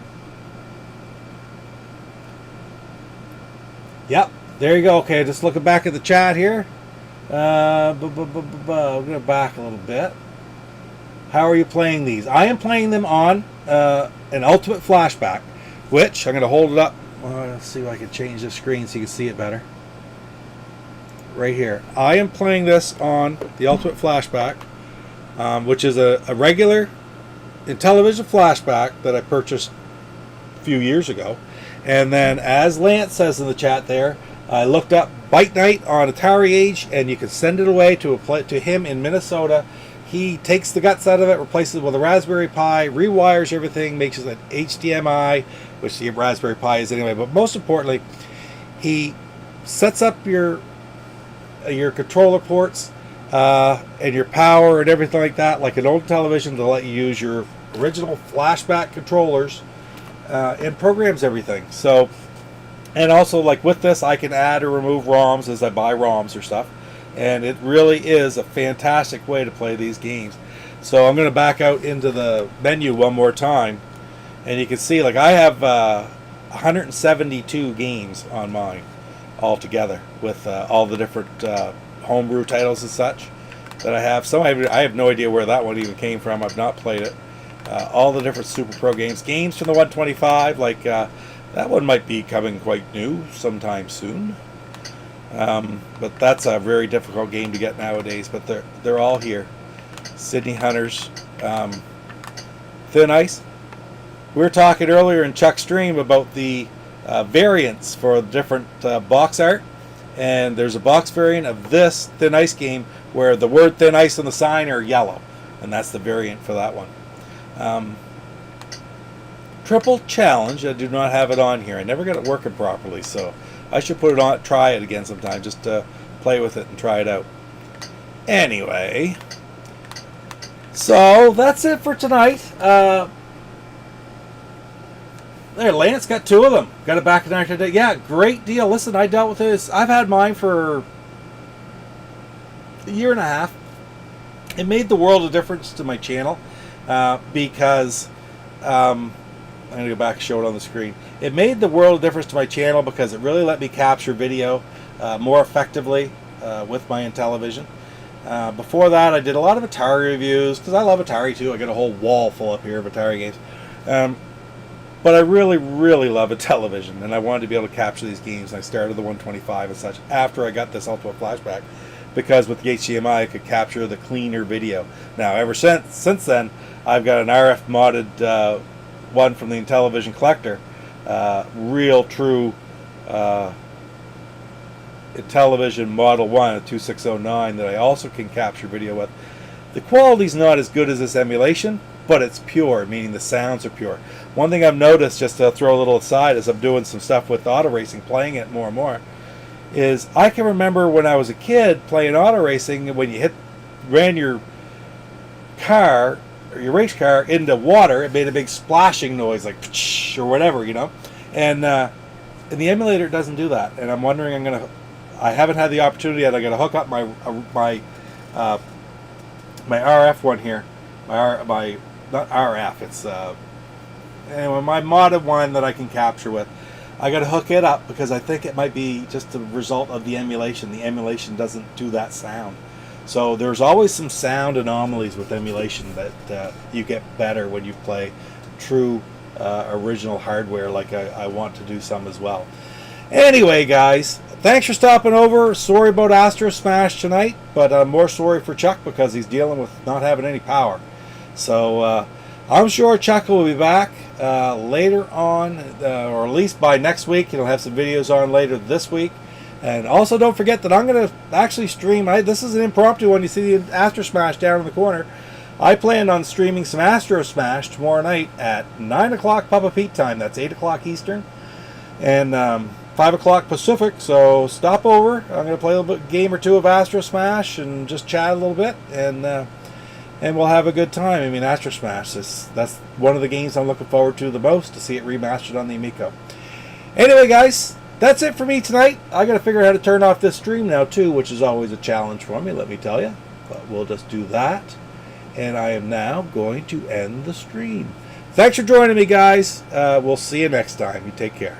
Yep, there you go. Okay, just looking back at the chat here. I'm going to back a little bit. How are you playing these? I am playing them on an Ultimate Flashback, which I'm going to hold it up. Let's see if I can change the screen so you can see it better. Right here. I am playing this on the Ultimate Flashback, which is a regular Intellivision Flashback that I purchased a few years ago. And then, as Lance says in the chat there, I looked up Byte Night on Atari Age, and you can send it away to him in Minnesota. He takes the guts out of it, replaces it with a Raspberry Pi, rewires everything, makes it an HDMI, which the Raspberry Pi is anyway. But most importantly, he sets up your controller ports and your power and everything like that, like an old television, to let you use your original flashback controllers, and programs everything. So, and also, like with this, I can add or remove ROMs as I buy ROMs or stuff, and it really is a fantastic way to play these games. So I'm going to back out into the menu one more time, and you can see, like, I have 172 games on mine altogether, with all the different homebrew titles and such that I have. Some I have no idea where that one even came from. I've not played it. All the different Super Pro games from the 125, like that one might be coming quite new sometime soon. But that's a very difficult game to get nowadays. But they're all here. Sydney Hunters, Thin Ice. We were talking earlier in Chuck's stream about the variants for the different box art, and there's a box variant of this Thin Ice game where the word Thin Ice on the sign are yellow, and that's the variant for that one. Triple Challenge, I do not have it on here. I never got it working properly, so I should put it on, try it again sometime, just to play with it and try it out. Anyway, so that's it for tonight. There, Lance got 2 of them. Got it back in there today. Yeah, great deal. Listen, I dealt with this. I've had mine for a year and a half. It made the world of difference to my channel because I'm going to go back and show it on the screen. It made the world of difference to my channel because it really let me capture video more effectively with my Intellivision. Before that, I did a lot of Atari reviews because I love Atari too. I got a whole wall full up here of Atari games. But I really, really love Intellivision, and I wanted to be able to capture these games. And I started the 125 and such after I got this Ultimate Flashback, because with the HDMI I could capture the cleaner video. Now, ever since then, I've got an RF modded one from the Intellivision collector, real true Intellivision Model 1, a 2609, that I also can capture video with. The quality's not as good as this emulation, but it's pure, meaning the sounds are pure. One thing I've noticed, just to throw a little aside, as I'm doing some stuff with auto racing, playing it more and more, is I can remember when I was a kid playing auto racing, when you ran your car, or your race car, into water, it made a big splashing noise, like psh, or whatever, you know. And in the emulator, it doesn't do that. And I'm wondering, I haven't had the opportunity yet. I got to hook up my RF one here, my not RF, it's anyway, my modded one that I can capture with. I got to hook it up because I think it might be just the result of the emulation. The emulation doesn't do that sound. So there's always some sound anomalies with emulation that you get better when you play true original hardware, like I want to do some as well. Anyway, guys, thanks for stopping over. Sorry about Astrosmashed tonight, but I'm more sorry for Chuck because he's dealing with not having any power. So I'm sure Chuck will be back later on, or at least by next week. He'll have some videos on later this week. And also don't forget that I'm going to actually stream. This is an impromptu one. You see the Astrosmashed down in the corner. I plan on streaming some Astrosmashed tomorrow night at 9 o'clock Papa Pete time. That's 8 o'clock Eastern. And 5 o'clock Pacific. So stop over. I'm going to play a little bit, game or two of Astrosmash and just chat a little bit. And we'll have a good time. I mean, Astrosmashed, that's one of the games I'm looking forward to the most, to see it remastered on the Amico. Anyway, guys, that's it for me tonight. I got to figure out how to turn off this stream now, too, which is always a challenge for me, let me tell you. But we'll just do that. And I am now going to end the stream. Thanks for joining me, guys. We'll see you next time. You take care.